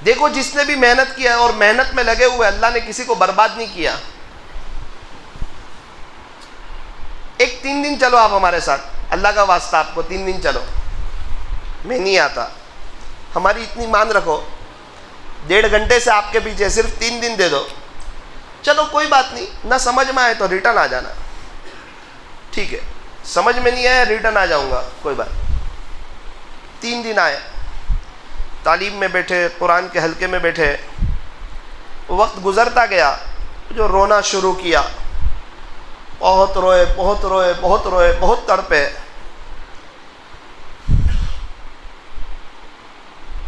دیکھو جس نے بھی محنت کیا اور محنت میں لگے ہوئے، اللہ نے کسی کو برباد نہیں کیا. ایک 3 دن چلو آپ ہمارے ساتھ، اللہ کا واسطہ آپ کو 3 دن چلو. میں نہیں آتا، ہماری اتنی مان رکھو، 1.5 گھنٹے سے آپ کے پیچھے، صرف 3 دن دے دو. چلو کوئی بات نہیں، نہ سمجھ میں آئے تو ریٹرن آ جانا. ٹھیک ہے، سمجھ میں نہیں آیا ریٹرن آ جاؤں گا، کوئی بات. 3 دن آئے، تعلیم میں بیٹھے، قرآن کے حلقے میں بیٹھے. وقت گزرتا گیا، جو رونا شروع کیا، بہت روئے، بہت روئے، بہت روئے، بہت تڑپے.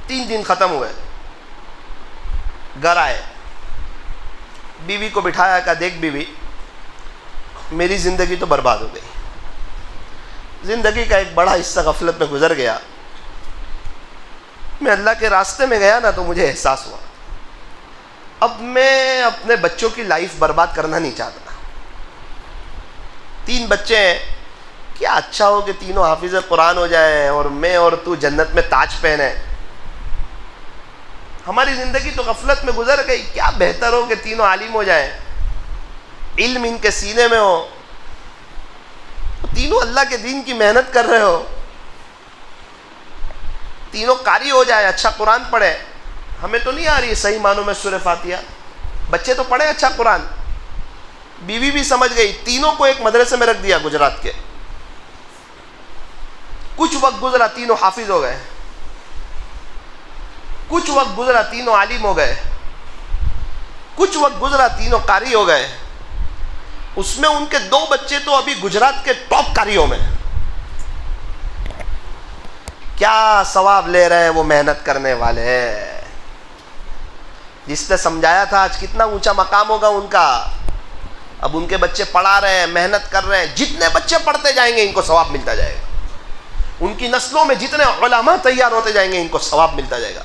3 دن ختم ہوئے، گھر آئے، بیوی کو بٹھایا، کہا دیکھ بیوی، میری زندگی تو برباد ہو گئی، زندگی کا ایک بڑا حصہ غفلت میں گزر گیا. میں اللہ کے راستے میں گیا نا تو مجھے احساس ہوا اب میں اپنے بچوں کی لائف برباد کرنا نہیں چاہتا. 3 بچے ہیں، کیا اچھا ہو کہ تینوں حافظ قرآن ہو جائیں اور میں اور تو جنت میں تاج پہنے. ہماری زندگی تو غفلت میں گزر گئی، کیا بہتر ہو کہ تینوں عالم ہو جائیں، علم ان کے سینے میں ہو، تینوں اللہ کے دین کی محنت کر رہے ہو، تینوں قاری ہو جائے، اچھا قرآن پڑھے. ہمیں تو نہیں آ رہی صحیح معنوں میں سورہ فاتحہ، بچے تو پڑھے اچھا قرآن. بیوی بھی سمجھ گئی، تینوں کو ایک مدرسے میں رکھ دیا گجرات کے. کچھ وقت گزرا، تینوں حافظ ہو گئے. کچھ وقت گزرا تینوں عالم ہو گئے، کچھ وقت گزرا تینوں قاری ہو گئے. اس میں ان کے 2 بچے تو ابھی گجرات کے ٹاپ قاریوں میں. کیا ثواب لے رہے ہیں وہ محنت کرنے والے. جس نے سمجھایا تھا آج کتنا اونچا مقام ہوگا ان کا. اب ان کے بچے پڑھا رہے ہیں، محنت کر رہے ہیں. جتنے بچے پڑھتے جائیں گے ان کو ثواب ملتا جائے گا. ان کی نسلوں میں جتنے علماء تیار ہوتے جائیں گے ان کو ثواب ملتا جائے گا.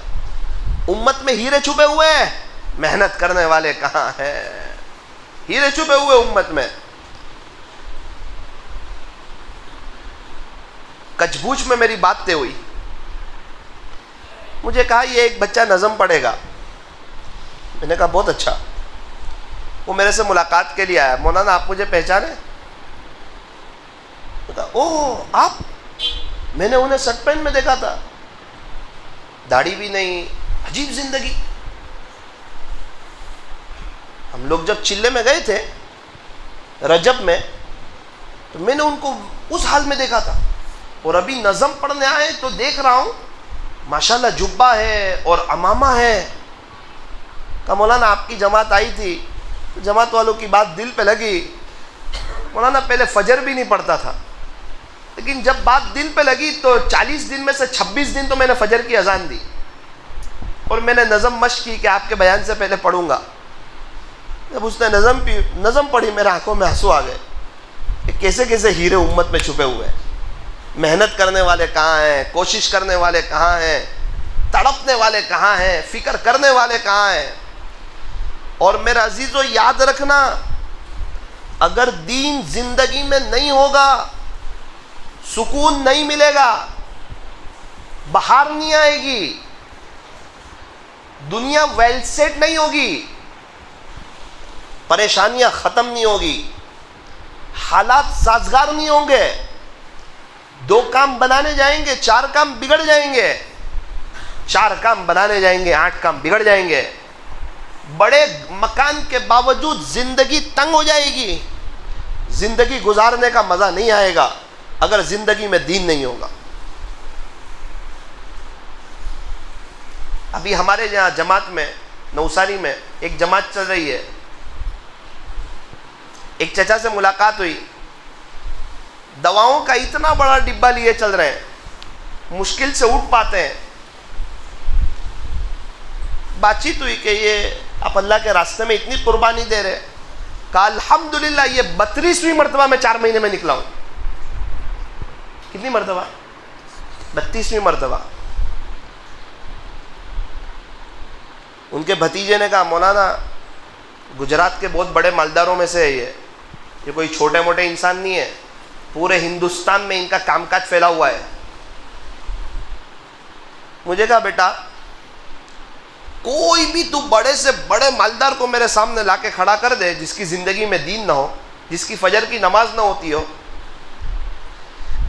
امت میں ہیرے چھپے ہوئے ہیں، محنت کرنے والے کہاں ہیں؟ ہیرے چھپے ہوئے امت میں. کچبوچ میں میری بات طے ہوئی. مجھے کہا یہ ایک بچہ نظم پڑھے گا. میں نے کہا بہت اچھا. وہ میرے سے ملاقات کے لیے آیا. مولانا آپ مجھے پہچانے؟ اوہ آپ؟ میں نے انہیں شرٹ پینٹ میں دیکھا تھا، داڑھی بھی نہیں. عجیب زندگی. ہم لوگ جب چلے میں گئے تھے رجب میں تو میں نے ان کو اس حال میں دیکھا تھا، اور ابھی نظم پڑھنے آئے تو دیکھ رہا ہوں ماشاءاللہ جبہ ہے اور امامہ ہے. کہا مولانا آپ کی جماعت آئی تھی، جماعت والوں کی بات دل پہ لگی. مولانا پہلے فجر بھی نہیں پڑھتا تھا، لیکن جب بات دل پہ لگی تو 40 دن میں سے 26 دن تو میں نے فجر کی اذان دی، اور میں نے نظم مشق کی کہ آپ کے بیان سے پہلے پڑھوں گا. جب اس نے نظم پڑھی میرے آنکھوں میں آنسو آ گئے کہ کیسے کیسے ہیرے امت میں چھپے ہوئے ہیں. محنت کرنے والے کہاں ہیں؟ کوشش کرنے والے کہاں ہیں؟ تڑپنے والے کہاں ہیں؟ فکر کرنے والے کہاں ہیں؟ اور میرا عزیزو یاد رکھنا، اگر دین زندگی میں نہیں ہوگا سکون نہیں ملے گا، بہار نہیں آئے گی، دنیا ویل سیٹ نہیں ہوگی، پریشانیاں ختم نہیں ہوگی، حالات سازگار نہیں ہوں گے. 2 کام بنانے جائیں گے 4 کام بگڑ جائیں گے، 4 کام بنانے جائیں گے 8 کام بگڑ جائیں گے. بڑے مکان کے باوجود زندگی تنگ ہو جائے گی. زندگی گزارنے کا مزہ نہیں آئے گا اگر زندگی میں دین نہیں ہوگا. ابھی ہمارے یہاں جماعت میں نوساری میں ایک جماعت چل رہی ہے. ایک چچا سے ملاقات ہوئی، دواؤں کا اتنا بڑا ڈبہ لیے چل رہے ہیں، مشکل سے اٹھ پاتے ہیں. بات چیت ہوئی کہ یہ آپ اللہ کے راستے میں اتنی قربانی دے رہے. کہا الحمدللہ یہ 32ویں مرتبہ میں 4 مہینے میں نکلا ہوں. کتنی مرتبہ؟ 32ویں مرتبہ. ان کے بھتیجے نے کہا مولانا گجرات کے بہت بڑے مالداروں میں سے ہے یہ کوئی چھوٹے موٹے انسان نہیں ہے، پورے ہندوستان میں ان کا کام کاج پھیلا ہوا ہے. مجھے کہا بیٹا کوئی بھی تو بڑے سے بڑے مالدار کو میرے سامنے لا کے کھڑا کر دے جس کی زندگی میں دین نہ ہو، جس کی فجر کی نماز نہ ہوتی ہو،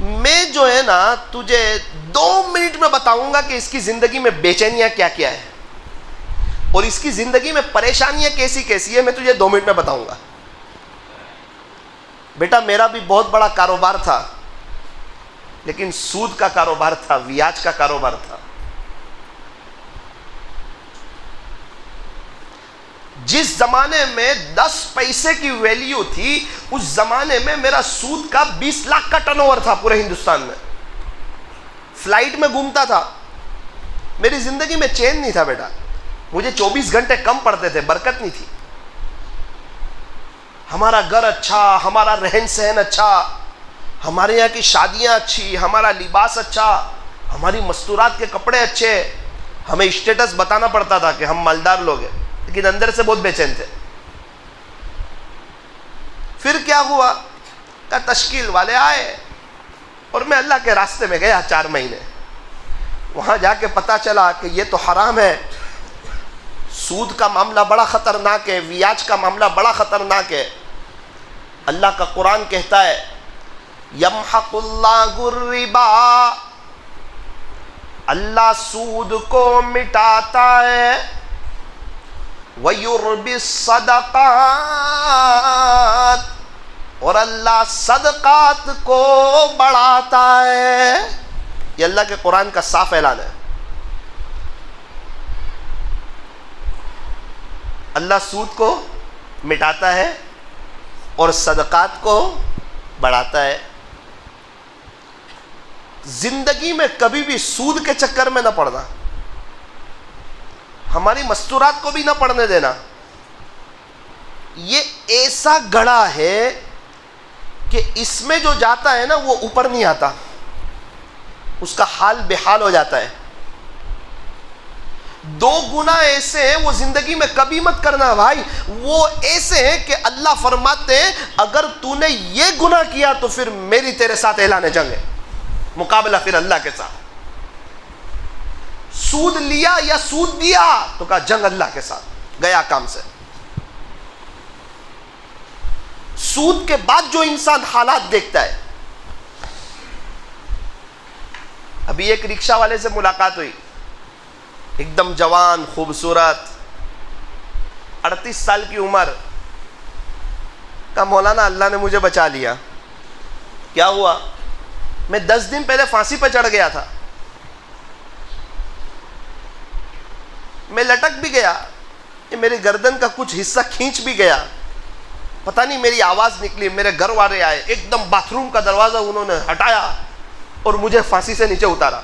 میں جو ہے نا تجھے 2 منٹ میں بتاؤں گا کہ اس کی زندگی میں بے چینیاں کیا کیا ہے اور اس کی زندگی میں پریشانیاں کیسی کیسی ہے. میں تجھے 2 منٹ میں بتاؤں گا. بیٹا میرا بھی بہت بڑا کاروبار تھا، لیکن سود کا کاروبار تھا، بیاج کا کاروبار تھا. جس زمانے میں 10 پیسے کی ویلیو تھی اس زمانے میں میرا سود کا 20 لاکھ کا ٹرن اوور تھا پورے ہندوستان میں. فلائٹ میں گھومتا تھا. میری زندگی میں چین نہیں تھا بیٹا. مجھے 24 گھنٹے کم پڑتے تھے، برکت نہیں تھی. ہمارا گھر اچھا، ہمارا رہن سہن اچھا، ہمارے یہاں کی شادیاں اچھی، ہمارا لباس اچھا، ہماری مستورات کے کپڑے اچھے. ہمیں اسٹیٹس بتانا پڑتا تھا کہ ہم مالدار لوگ ہیں، لیکن اندر سے بہت بے چین تھے. پھر کیا ہوا کہ تشکیل والے آئے اور میں اللہ کے راستے میں گیا 4 مہینے. وہاں جا کے پتا چلا کہ یہ تو حرام ہے، سود کا معاملہ بڑا خطرناک ہے، بیاج کا معاملہ بڑا خطرناک ہے. اللہ کا قرآن کہتا ہے یمحق اللہ الربا، اللہ سود کو مٹاتا ہے، وَيُرْبِي الصَّدَقَاتِ، اور اللہ صدقات کو بڑھاتا ہے. یہ اللہ کے قرآن کا صاف اعلان ہے. اللہ سود کو مٹاتا ہے اور صدقات کو بڑھاتا ہے. زندگی میں کبھی بھی سود کے چکر میں نہ پڑنا, ہماری مستورات کو بھی نہ پڑنے دینا. یہ ایسا گڑھا ہے کہ اس میں جو جاتا ہے نا وہ اوپر نہیں آتا, اس کا حال بے حال ہو جاتا ہے. 2 گناہ ایسے ہیں وہ زندگی میں کبھی مت کرنا بھائی. وہ ایسے ہیں کہ اللہ فرماتے ہیں اگر تو نے یہ گناہ کیا تو پھر میری تیرے ساتھ اعلان جنگ ہے, مقابلہ پھر اللہ کے ساتھ. سود لیا یا سود دیا تو کہا جنگ اللہ کے ساتھ, گیا کام سے. سود کے بعد جو انسان حالات دیکھتا ہے, ابھی ایک رکشہ والے سے ملاقات ہوئی, ایک دم جوان خوبصورت 38 سال کی عمر. کہا مولانا اللہ نے مجھے بچا لیا. کیا ہوا؟ میں 10 دن پہلے پھانسی پہ چڑھ گیا تھا, میں لٹک بھی گیا, یہ میری گردن کا کچھ حصہ کھینچ بھی گیا, پتہ نہیں میری آواز نکلی, میرے گھر والے آئے, ایک دم باتھ روم کا دروازہ انہوں نے ہٹایا اور مجھے پھانسی سے نیچے اتارا.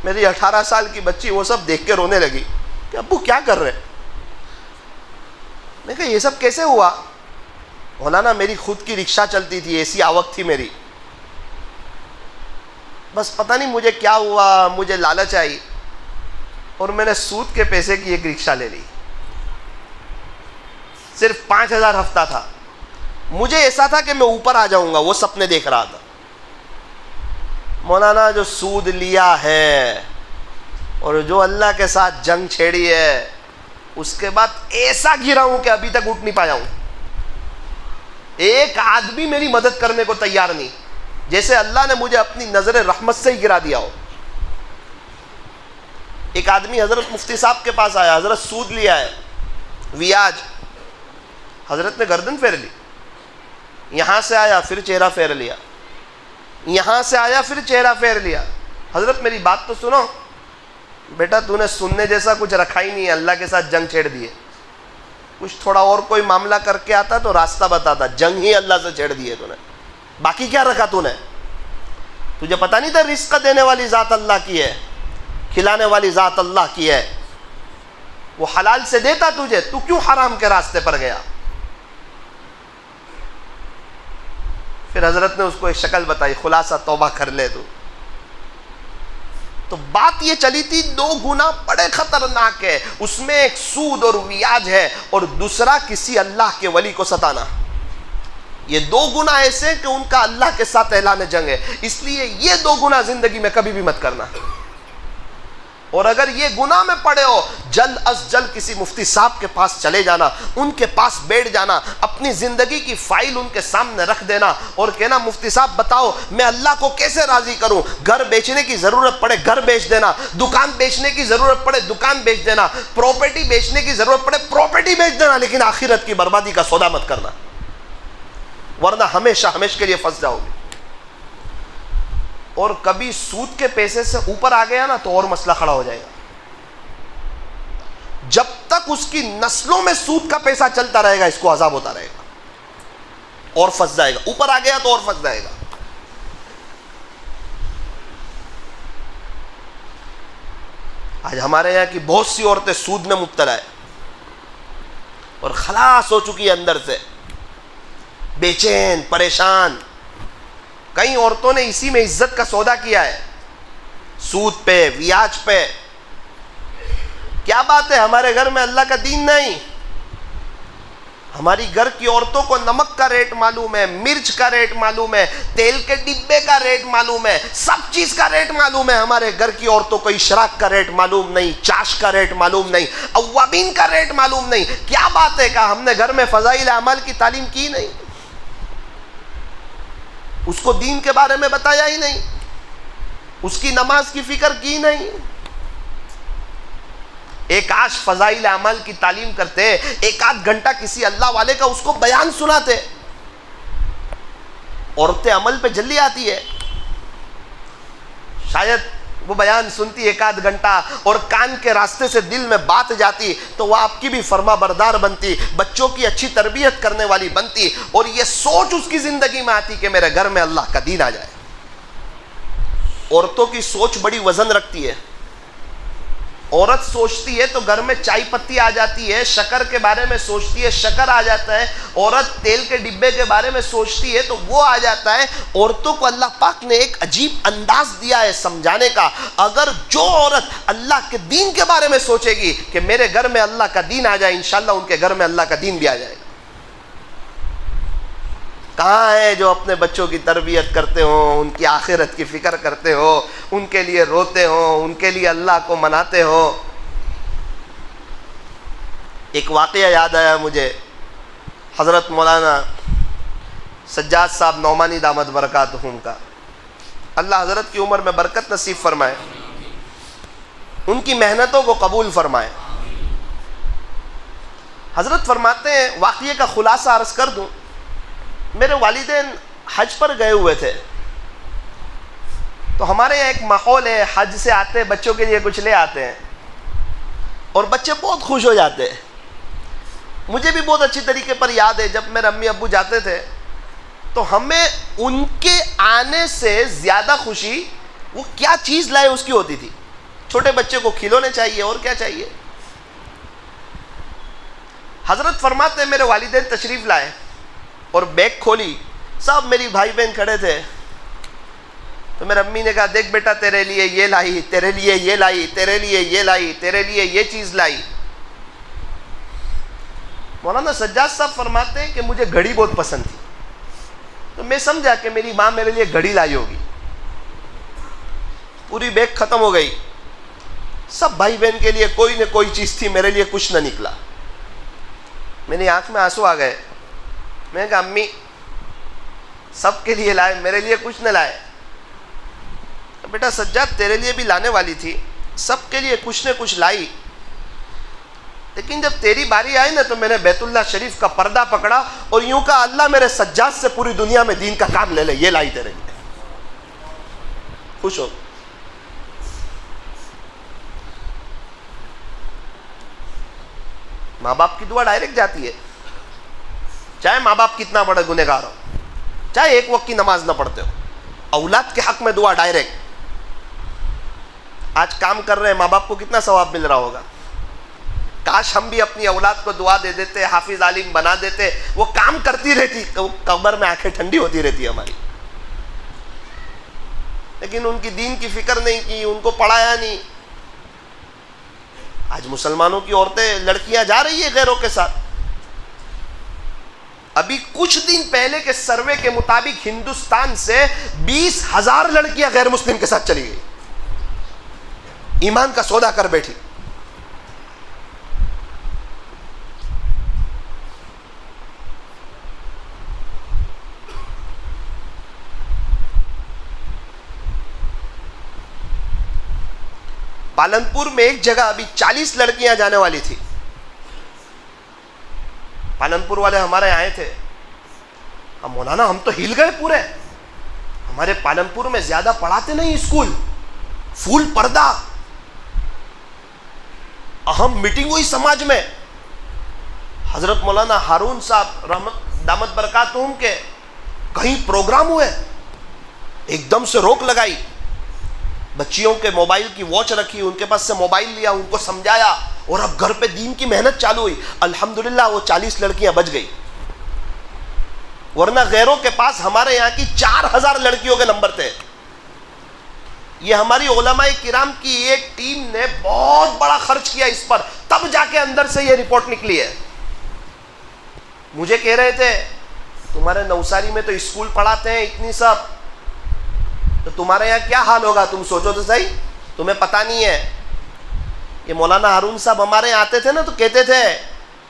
میری 18 سال کی بچی وہ سب دیکھ کے رونے لگی کہ ابو کیا کر رہے؟ میں کہا یہ سب کیسے ہوا؟ مولانا میری خود کی رکشہ چلتی تھی, ایسی آوک تھی میری, بس پتہ نہیں مجھے کیا ہوا, مجھے لالچ آئی اور میں نے سود کے پیسے کی ایک رکشہ لے لی. صرف 5,000 ہفتہ تھا. مجھے ایسا تھا کہ میں اوپر آ جاؤں گا, وہ سپنے دیکھ رہا تھا. مولانا جو سود لیا ہے اور جو اللہ کے ساتھ جنگ چھیڑی ہے, اس کے بعد ایسا گرا ہوں کہ ابھی تک اٹھ نہیں پایا ہوں. ایک آدمی میری مدد کرنے کو تیار نہیں, جیسے اللہ نے مجھے اپنی نظر رحمت سے ہی گرا دیا ہو. ایک آدمی حضرت مفتی صاحب کے پاس آیا, حضرت سود لیا ہے, ویاج. حضرت نے گردن پھیر لی, یہاں سے آیا پھر چہرہ پھیر لیا, یہاں سے آیا پھر چہرہ پھیر لیا. حضرت میری بات تو سنو. بیٹا تو نے سننے جیسا کچھ رکھا ہی نہیں ہے, اللہ کے ساتھ جنگ چھیڑ دیے. کچھ تھوڑا اور کوئی معاملہ کر کے آتا تو راستہ بتاتا, جنگ ہی اللہ سے چھیڑ دیے تو نے. باقی کیا رکھا تو نے؟ تجھے پتہ نہیں تھا رزق دینے والی ذات اللہ کی ہے, کھلانے والی ذات اللہ کی ہے, وہ حلال سے دیتا تجھے, تو کیوں حرام کے راستے پر گیا؟ پھر حضرت نے اس کو ایک شکل بتائی, خلاصہ توبہ کر لے تو بات یہ چلی تھی 2 گناہ بڑے خطرناک ہے, اس میں ایک سود اور ویاج ہے اور دوسرا کسی اللہ کے ولی کو ستانا. یہ 2 گناہ ایسے کہ ان کا اللہ کے ساتھ اعلان جنگ ہے. اس لیے یہ 2 گناہ زندگی میں کبھی بھی مت کرنا. اور اگر یہ گناہ میں پڑے ہو, جلد از جلد کسی مفتی صاحب کے پاس چلے جانا, ان کے پاس بیٹھ جانا, اپنی زندگی کی فائل ان کے سامنے رکھ دینا اور کہنا مفتی صاحب بتاؤ میں اللہ کو کیسے راضی کروں. گھر بیچنے کی ضرورت پڑے گھر بیچ دینا, دکان بیچنے کی ضرورت پڑے دکان بیچ دینا, پراپرٹی بیچنے کی ضرورت پڑے پراپرٹی بیچ دینا, لیکن آخرت کی بربادی کا سودا مت کرنا, ورنہ ہمیشہ ہمیشہ کے لیے پھنس جاؤ گے. اور کبھی سود کے پیسے سے اوپر آ گیا نا تو اور مسئلہ کھڑا ہو جائے گا. جب تک اس کی نسلوں میں سود کا پیسہ چلتا رہے گا اس کو عذاب ہوتا رہے گا اور پھنس جائے گا. اوپر آ گیا تو اور پھنس جائے گا. آج ہمارے یہاں کی بہت سی عورتیں سود میں مبتلا ہے اور خلاص ہو چکی ہے اندر سے, بے چین پریشان. کئی عورتوں نے اسی میں عزت کا سودا کیا ہے, سود پہ ویاج پہ. کیا بات ہے, ہمارے گھر میں اللہ کا دین نہیں. ہماری گھر کی عورتوں کو نمک کا ریٹ معلوم ہے, مرچ کا ریٹ معلوم ہے, تیل کے ڈبے کا ریٹ معلوم ہے, سب چیز کا ریٹ معلوم ہے. ہمارے گھر کی عورتوں کو اشراق کا ریٹ معلوم نہیں, چاش کا ریٹ معلوم نہیں, اوابین کا ریٹ معلوم نہیں. کیا بات ہے, کہا ہم نے گھر میں فضائل اعمال کی تعلیم کی نہیں, اس کو دین کے بارے میں بتایا ہی نہیں, اس کی نماز کی فکر کی نہیں. ایک آج فضائل اعمال کی تعلیم کرتے, 1-8 گھنٹہ کسی اللہ والے کا اس کو بیان سناتے. عورتیں عمل پہ جلدی آتی ہے. شاید وہ بیان سنتی 1 گھنٹہ اور کان کے راستے سے دل میں بات جاتی تو وہ آپ کی بھی فرما بردار بنتی، بچوں کی اچھی تربیت کرنے والی بنتی، اور یہ سوچ اس کی زندگی میں آتی کہ میرے گھر میں اللہ کا دین آ جائے۔ عورتوں کی سوچ بڑی وزن رکھتی ہے۔ عورت سوچتی ہے تو گھر میں چائے پتی آ جاتی ہے، شکر کے بارے میں سوچتی ہے، شکر آ جاتا ہے۔ عورت تیل کے ڈبے کے بارے میں سوچتی ہے تو وہ آ جاتا ہے۔ عورتوں کو اللہ پاک نے ایک عجیب انداز دیا ہے سمجھانے کا۔ اگر جو عورت اللہ کے دین کے بارے میں سوچے گی کہ میرے گھر میں اللہ کا دین آ جائے، انشاءاللہ ان کے گھر میں اللہ کا دین بھی آ جائے گا۔ کہاں ہے جو اپنے بچوں کی تربیت کرتے ہو، ان کی آخرت کی فکر کرتے ہو، ان کے لیے روتے ہو، ان کے لیے اللہ کو مناتے ہو؟ ایک واقعہ یاد آیا مجھے، حضرت مولانا سجاد صاحب نعمانی دامت برکاتہم کا، اللہ حضرت کی عمر میں برکت نصیب فرمائے، ان کی محنتوں کو قبول فرمائے۔ حضرت فرماتے ہیں، واقعے کا خلاصہ عرض کر دوں، میرے والدین حج پر گئے ہوئے تھے، تو ہمارے یہاں ایک ماحول ہے، حج سے آتے بچوں کے لیے کچھ لے آتے ہیں اور بچے بہت خوش ہو جاتے ہیں۔ مجھے بھی بہت اچھی طریقے پر یاد ہے، جب میرے امی ابو جاتے تھے تو ہمیں ان کے آنے سے زیادہ خوشی وہ کیا چیز لائے اس کی ہوتی تھی۔ چھوٹے بچے کو کھلونے چاہیے اور کیا چاہیے۔ حضرت فرماتے ہیں، میرے والدین تشریف لائے اور بیگ کھولی، سب میری بھائی بہن کھڑے تھے، تو میرے امی نے کہا، دیکھ بیٹا تیرے لیے یہ لائی، تیرے لیے یہ لائی، تیرے لیے یہ لائی، تیرے لیے یہ چیز لائی۔ مولانا سجاد صاحب فرماتے ہیں کہ مجھے گھڑی بہت پسند تھی، تو میں سمجھا کہ میری ماں میرے لیے گھڑی لائی ہوگی۔ پوری بیگ ختم ہو گئی، سب بھائی بہن کے لیے کوئی نہ کوئی چیز تھی، میرے لیے کچھ نہ نکلا۔ میری آنکھ میں آنسو آ گئے، میں نے کہا، امی سب کے لیے لائے، میرے لیے کچھ نہ لائے۔ بیٹا سجاد تیرے لیے بھی لانے والی تھی، سب کے لیے کچھ نہ کچھ لائی، لیکن جب تیری باری آئی نا تو میں نے بیت اللہ شریف کا پردہ پکڑا اور یوں کہا، اللہ میرے سجاد سے پوری دنیا میں دین کا کام لے لے، یہ لائی تیرے لیے۔ خوش ہو۔ ماں باپ کی دعا ڈائریکٹ جاتی ہے، چاہے ماں باپ کتنا بڑا گنہگار ہو، چاہے ایک وقت کی نماز نہ پڑھتے ہو، اولاد کے حق میں دعا ڈائریکٹ۔ آج کام کر رہے ہیں، ماں باپ کو کتنا ثواب مل رہا ہوگا۔ کاش ہم بھی اپنی اولاد کو دعا دے دیتے، حافظ عالم بنا دیتے، وہ کام کرتی رہتی، قبر میں آنکھیں ٹھنڈی ہوتی رہتی ہماری۔ لیکن ان کی دین کی فکر نہیں کی، ان کو پڑھایا نہیں۔ آج مسلمانوں کی عورتیں، لڑکیاں جا رہی ہیں غیروں کے ساتھ۔ ابھی کچھ دن پہلے کے سروے کے مطابق ہندوستان سے 20,000 لڑکیاں غیر مسلم کے ساتھ چلی گئی، ایمان کا سودا کر بیٹھی۔ پالنپور میں ایک جگہ ابھی 40 لڑکیاں جانے والی تھی۔ پالنپور والے ہمارے آئے تھے، مولانا ہم تو ہل گئے پورے، ہمارے پالنپور میں زیادہ پڑھاتے نہیں اسکول، فل پردہ۔ اہم میٹنگ ہوئی سماج میں، حضرت مولانا ہارون صاحب رحمت دامت برکاتہم کے کہیں پروگرام ہوئے، ایک دم سے روک لگائی، بچیوں کے موبائل کی واچ رکھی، ان کے پاس سے موبائل لیا، ان کو سمجھایا، اور اب گھر پہ دین کی محنت چالو ہوئی۔ الحمدللہ وہ 40 لڑکیاں بچ گئی، ورنہ غیروں کے پاس ہمارے یہاں کی 4,000 لڑکیوں کے نمبر تھے۔ یہ ہماری علماء کرام کی ایک ٹیم نے بہت بڑا خرچ کیا اس پر، تب جا کے اندر سے یہ رپورٹ نکلی ہے۔ مجھے کہہ رہے تھے، تمہارے نوساری میں تو اسکول پڑھاتے ہیں اتنی سب، تو تمہارے یہاں کیا حال ہوگا، تم سوچو تو صحیح، تمہیں پتہ نہیں ہے۔ یہ مولانا ہارون صاحب ہمارے یہاں آتے تھے نا تو کہتے تھے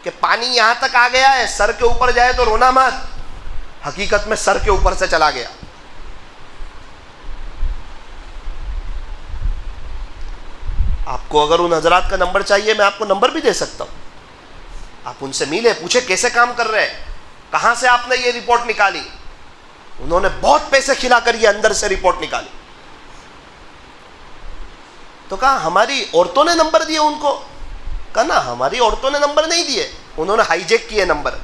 کہ پانی یہاں تک آ گیا ہے، سر کے اوپر جائے تو رونا مت۔ حقیقت میں سر کے اوپر سے چلا گیا۔ آپ کو اگر ان حضرات کا نمبر چاہیے، میں آپ کو نمبر بھی دے سکتا ہوں، آپ ان سے ملے، پوچھے کیسے کام کر رہے ہیں، کہاں سے آپ نے یہ رپورٹ نکالی۔ انہوں نے بہت پیسے کھلا کر یہ اندر سے رپورٹ نکالی۔ تو کہا ہماری عورتوں نے نمبر دیے ان کو. کہا نا ہماری عورتوں نے نمبر نہیں دیے, انہوں نے ہائی جیک کیے نمبر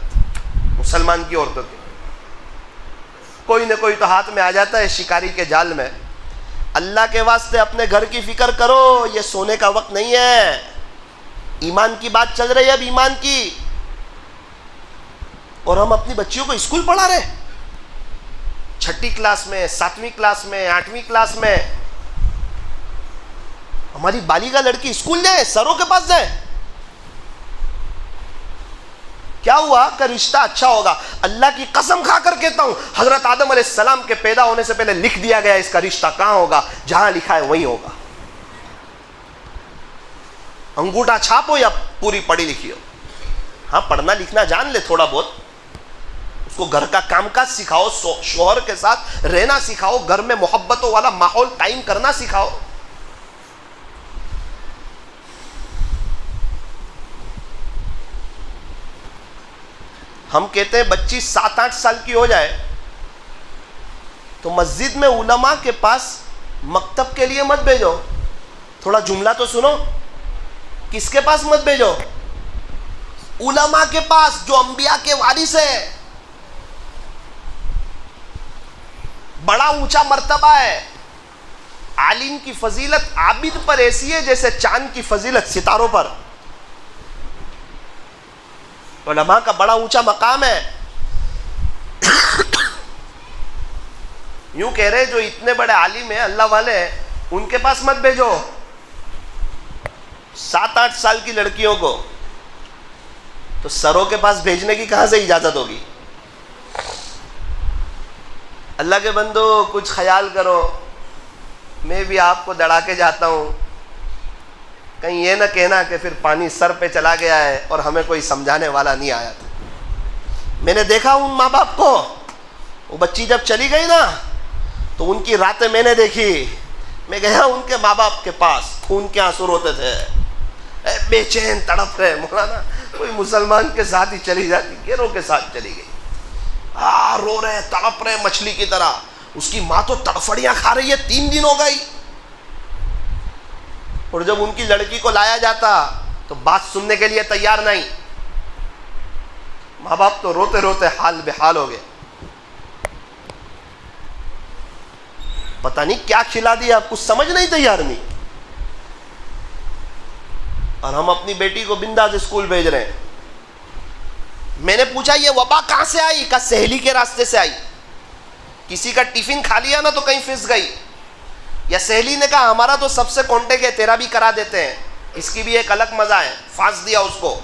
مسلمان کی عورتوں کے. کوئی نہ کوئی تو ہاتھ میں آ جاتا ہے شکاری کے جال میں. اللہ کے واسطے اپنے گھر کی فکر کرو, یہ سونے کا وقت نہیں ہے. ایمان کی بات چل رہی ہے اب, ایمان کی. اور ہم اپنی بچیوں کو اسکول پڑھا رہے, 6ٹھی کلاس میں, 7ویں کلاس میں, 8ویں کلاس میں. ہماری بالغہ لڑکی اسکول جائے, سروں کے پاس جائے. کیا ہوا کہ رشتہ اچھا ہوگا. اللہ کی قسم کھا کر کہتا ہوں, حضرت آدم علیہ السلام کے پیدا ہونے سے پہلے لکھ دیا گیا اس کا رشتہ کہاں ہوگا, جہاں لکھا ہے وہیں ہوگا. انگوٹھا چھاپ ہو یا پوری پڑھی لکھی ہو. ہاں پڑھنا لکھنا جان لے تھوڑا بہت, اس کو گھر کا کام کاج سکھاؤ, شوہر کے ساتھ رہنا سکھاؤ, گھر میں محبتوں والا ماحول قائم کرنا سکھاؤ. ہم کہتے ہیں بچی 7-8 سال کی ہو جائے تو مسجد میں علماء کے پاس مکتب کے لیے مت بھیجو. تھوڑا جملہ تو سنو, کس کے پاس مت بھیجو؟ علماء کے پاس, جو انبیاء کے وارث ہے. بڑا اونچا مرتبہ ہے. عالم کی فضیلت عابد پر ایسی ہے جیسے چاند کی فضیلت ستاروں پر. علماء کا بڑا اونچا مقام ہے. یوں کہہ رہے جو اتنے بڑے عالم ہیں, اللہ والے ہیں, ان کے پاس مت بھیجو 7-8 سال کی لڑکیوں کو. تو سروں کے پاس بھیجنے کی کہاں سے اجازت ہوگی؟ اللہ کے بندو کچھ خیال کرو. میں بھی آپ کو دڑا کے جاتا ہوں, کہیں یہ نہ کہنا کہ پھر پانی سر پہ چلا گیا ہے اور ہمیں کوئی سمجھانے والا نہیں آیا تھا. میں نے دیکھا ان ماں باپ کو, وہ بچی جب چلی گئی نا تو ان کی راتیں میں نے دیکھی. میں گیا ان کے ماں باپ کے پاس, خون کے آنسو روتے تھے, بے چین تڑپ رہے. مولانا کوئی مسلمان کے ساتھ ہی چلی جاتی, گیروں کے ساتھ چلی گئی. رو رہے تڑپ رہے مچھلی کی طرح. اس کی ماں تو تڑفڑیاں کھا رہی ہے, 3 دن ہو گئی. اور جب ان کی لڑکی کو لایا جاتا تو بات سننے کے لیے تیار نہیں. ماں باپ تو روتے روتے حال بحال ہو گئے. پتہ نہیں کیا کھلا دیا, آپ کچھ سمجھنے ہی تیار نہیں. اور ہم اپنی بیٹی کو بنداس اسکول بھیج رہے ہیں. میں نے پوچھا یہ وبا کہاں سے آئی؟ کہا سہیلی کے راستے سے آئی. کسی کا ٹفن کھا لیا نا تو کہیں پھنس گئی, یا سہیلی نے کہا ہمارا تو سب سے کانٹیکٹ ہے, تیرا بھی کرا دیتے ہیں, اس کی بھی ایک الگ مزہ ہے, پھانس دیا اس کو.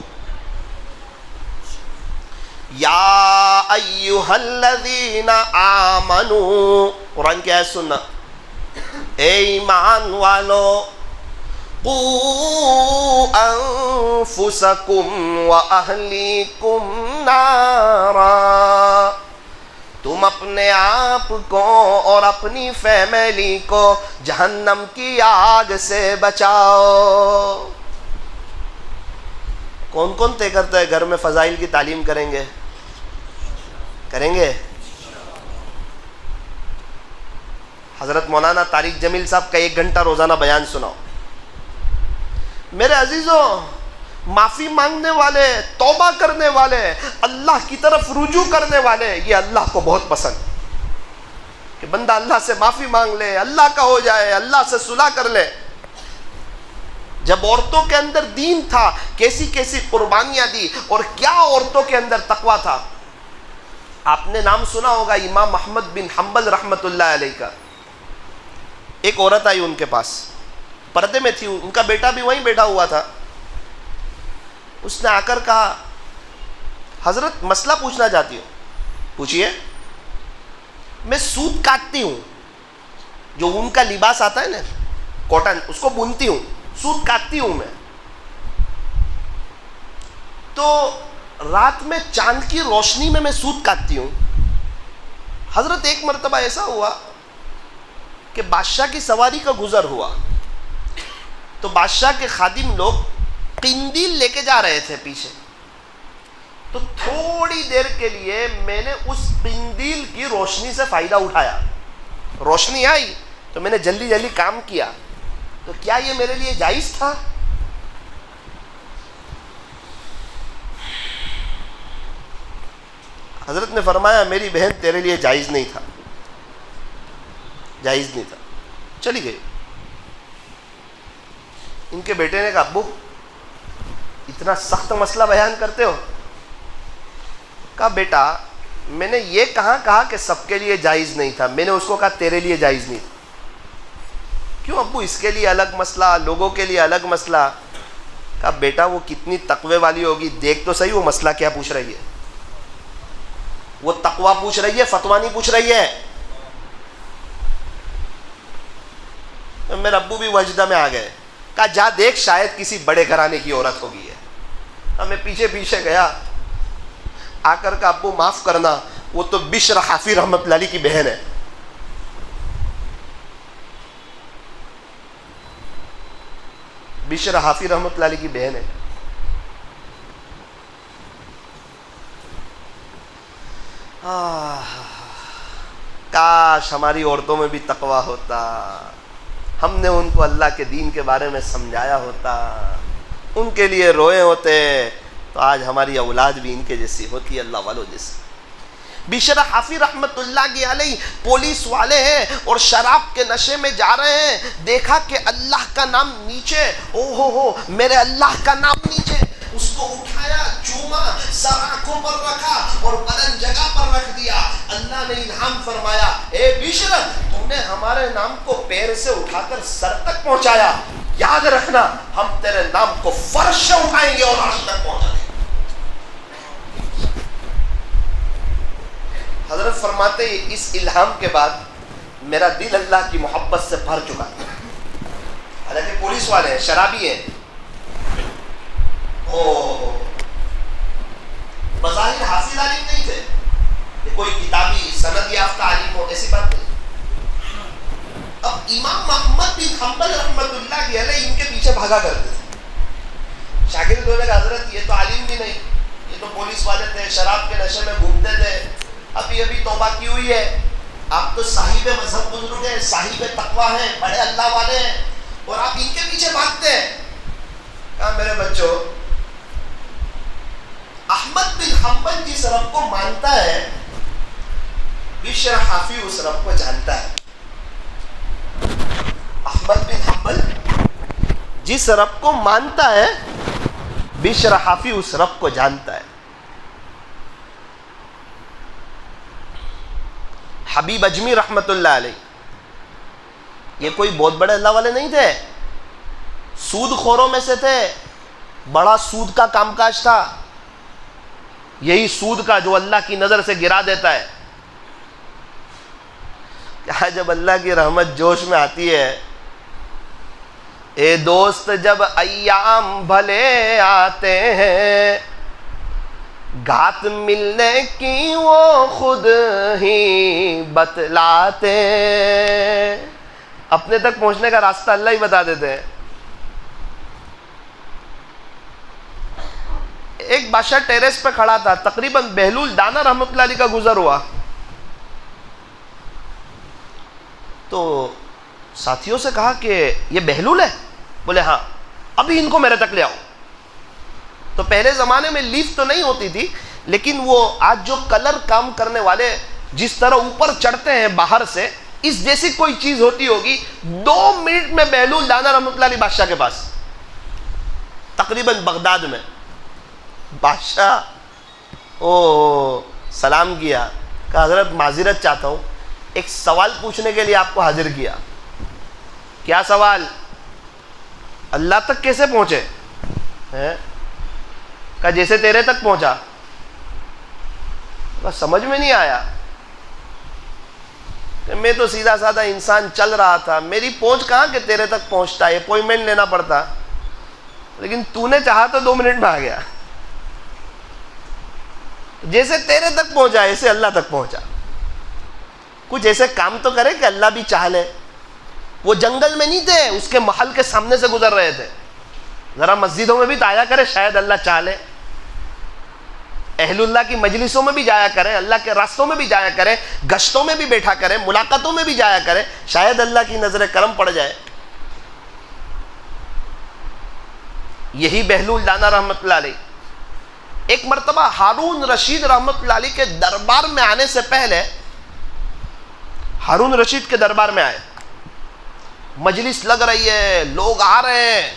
یا ایھا الذین آمنو, قرآن کی آیت سننا, اے ایمان والو, قوا انفسکم واہلیکم نارا, تم اپنے آپ کو اور اپنی فیملی کو جہنم کی آگ سے بچاؤ. کون کون طے کرتا ہے گھر میں فضائل کی تعلیم کریں گے؟ کریں گے؟ حضرت مولانا طارق جمیل صاحب کا 1 گھنٹہ روزانہ بیان سناؤ. میرے عزیزوں, معافی مانگنے والے, توبہ کرنے والے, اللہ کی طرف رجوع کرنے والے, یہ اللہ کو بہت پسند کہ بندہ اللہ سے معافی مانگ لے, اللہ کا ہو جائے, اللہ سے صلح کر لے. جب عورتوں کے اندر دین تھا, کیسی کیسی قربانیاں دی, اور کیا عورتوں کے اندر تقویٰ تھا. آپ نے نام سنا ہوگا امام احمد بن حنبل رحمت اللہ علیہ کا. ایک عورت آئی ان کے پاس, پردے میں تھی, ان کا بیٹا بھی وہیں بیٹھا ہوا تھا. اس نے آ کر کہا حضرت مسئلہ پوچھنا چاہتی ہوں. پوچھئے. میں سوت کاٹتی ہوں, جو اون کا لباس آتا ہے نا کاٹن, اس کو بنتی ہوں, سوت کاٹتی ہوں میں. تو رات میں چاند کی روشنی میں سوت کاٹتی ہوں. حضرت ایک مرتبہ ایسا ہوا کہ بادشاہ کی سواری کا گزر ہوا, تو بادشاہ کے خادم لوگ قندیل لے کے جا رہے تھے پیچھے. تو تھوڑی دیر کے لیے میں نے اس قندیل کی روشنی سے فائدہ اٹھایا. روشنی آئی تو میں نے جلدی جلدی کام کیا. تو کیا یہ میرے لیے جائز تھا؟ حضرت نے فرمایا میری بہن تیرے لیے جائز نہیں تھا، جائز نہیں تھا. چلی گئی. ان کے بیٹے نے کہا ابو اتنا سخت مسئلہ بیان کرتے ہو؟ کہا بیٹا میں نے یہ کہا کہ سب کے لیے جائز نہیں تھا، میں نے اس کو کہا تیرے لیے جائز نہیں تھا. کیوں ابو اس کے لیے الگ مسئلہ، لوگوں کے لیے الگ مسئلہ؟ کہا بیٹا وہ کتنی تقوی والی ہوگی، دیکھ تو صحیح وہ مسئلہ کیا پوچھ رہی ہے. وہ تقوی پوچھ رہی ہے، فتویٰ نہیں پوچھ رہی ہے. میرے ابو بھی وجدہ میں آ گئے. کہا جا دیکھ شاید کسی بڑے گھرانے کی عورت ہوگی ہے. میں پیچھے پیچھے گیا، آ کر کا ابو معاف کرنا وہ تو بشر حافی رحمت اللہ علیہ کی بہن ہے. بشر حافی رحمت اللہ علیہ کی بہن ہے. کاش ہماری عورتوں میں بھی تقویٰ ہوتا، ہم نے ان کو اللہ کے دین کے بارے میں سمجھایا ہوتا، ان کے لیے روئے ہوتے تو آج ہماری اولاد بھی ان کے جیسی ہوتی، اللہ والوں جیسی. بشر حافی رحمت اللہ کی علیہ پولیس والے ہیں اور شراب کے نشے میں جا رہے ہیں، دیکھا کہ اللہ کا نام نیچے، او ہو میرے اللہ کا نام نیچے. اس کو اٹھایا، چوما، سر آنکھوں پر رکھا اور بلند جگہ پر رکھ دیا. اللہ نے انعام فرمایا اے بشر تم نے ہمارے نام کو پیر سے اٹھا کر سر تک پہنچایا، یاد رکھنا ہم تیرے نام کو فرش سے اٹھائیں گے اور عرش تک پہنچا دیں گے. حضرت فرماتے اس الہام کے بعد میرا دل اللہ کی محبت سے بھر چکا. حالانکہ پولیس والے ہیں، شرابی ہیں، بظاہر حافظ عالم نہیں تھے کہ کوئی کتابی سند یافتہ عالم ہو، ایسی بات نہیں. اب امام محمد بن حنبل رحمت اللہ علیہ ان کے پیچھے بھاگا کرتے تھے. شاگرد ہونے کا حضرت یہ تو عالم بھی نہیں، یہ تو پولیس والے تھے، شراب کے نشے میں گھومتے تھے، ابھی توبہ کی ہوئی ہے، آپ تو صاحب مذہب بزرگ ہیں، صاحب تقویٰ ہیں، بڑے اللہ والے ہیں، اور آپ ان کے پیچھے بھاگتے ہیں. کہا میرے بچوں احمد بن حنبل جس رب کو مانتا ہے بشر حافی اس رب کو جانتا ہے. احمد بن حنبل جس رب کو مانتا ہے بشر حافی اس رب کو جانتا ہے. حبیب اجمی رحمت اللہ علیہ یہ کوئی بہت بڑے اللہ والے نہیں تھے، سود خوروں میں سے تھے. بڑا سود کا کام کاج تھا، یہی سود کا جو اللہ کی نظر سے گرا دیتا ہے. کیا جب اللہ کی رحمت جوش میں آتی ہے، اے دوست جب ایام بھلے آتے ہیں، گھات ملنے کی وہ خود ہی بتلاتے. اپنے تک پہنچنے کا راستہ اللہ ہی بتا دیتے ہیں. ایک بادشاہ ٹیریس پہ کھڑا تھا، تقریباً بہلول دانا رحمت اللہ علیہ کا گزر ہوا تو ساتھیوں سے کہا کہ یہ بہلول ہے؟ بولے ہاں. ابھی ان کو میرے تک لے آؤ. تو پہلے زمانے میں لیف تو نہیں ہوتی تھی، لیکن وہ آج جو کلر کام کرنے والے جس طرح اوپر چڑھتے ہیں باہر سے، اس جیسی کوئی چیز ہوتی ہوگی. 2 منٹ میں بہلول دانا رحمت اللہ علیہ بادشاہ کے پاس، تقریباً بغداد میں. بادشاہ سلام کیا، کہا حضرت معذرت چاہتا ہوں، ایک سوال پوچھنے کے لیے آپ کو حاضر کیا. کیا سوال؟ اللہ تک کیسے پہنچے؟ کہا جیسے تیرے تک پہنچا. سمجھ میں نہیں آیا. میں تو سیدھا سادہ انسان چل رہا تھا، میری پہنچ کہاں کہ تیرے تک پہنچتا ہے، اپوائنٹمنٹ لینا پڑتا، لیکن تو نے چاہا تو 2 منٹ میں آ گیا. جیسے تیرے تک پہنچا ایسے اللہ تک پہنچا. کچھ ایسے کام تو کرے کہ اللہ بھی چاہ لے. وہ جنگل میں نہیں تھے، اس کے محل کے سامنے سے گزر رہے تھے. ذرا مسجدوں میں بھی تو آیا کرے، شاید اللہ چاہ لے. اہل اللہ کی مجلسوں میں بھی جایا کرے، اللہ کے راستوں میں بھی جایا کرے، گشتوں میں بھی بیٹھا کرے، ملاقاتوں میں بھی جایا کرے، شاید اللہ کی نظر کرم پڑ جائے. یہی بہلول دانا رحمت اللہ علیہ ایک مرتبہ ہارون رشید رحمت اللہ علیہ کے دربار میں آنے سے پہلے ہارون رشید کے دربار میں آئے، مجلس لگ رہی ہے، لوگ آ رہے ہیں،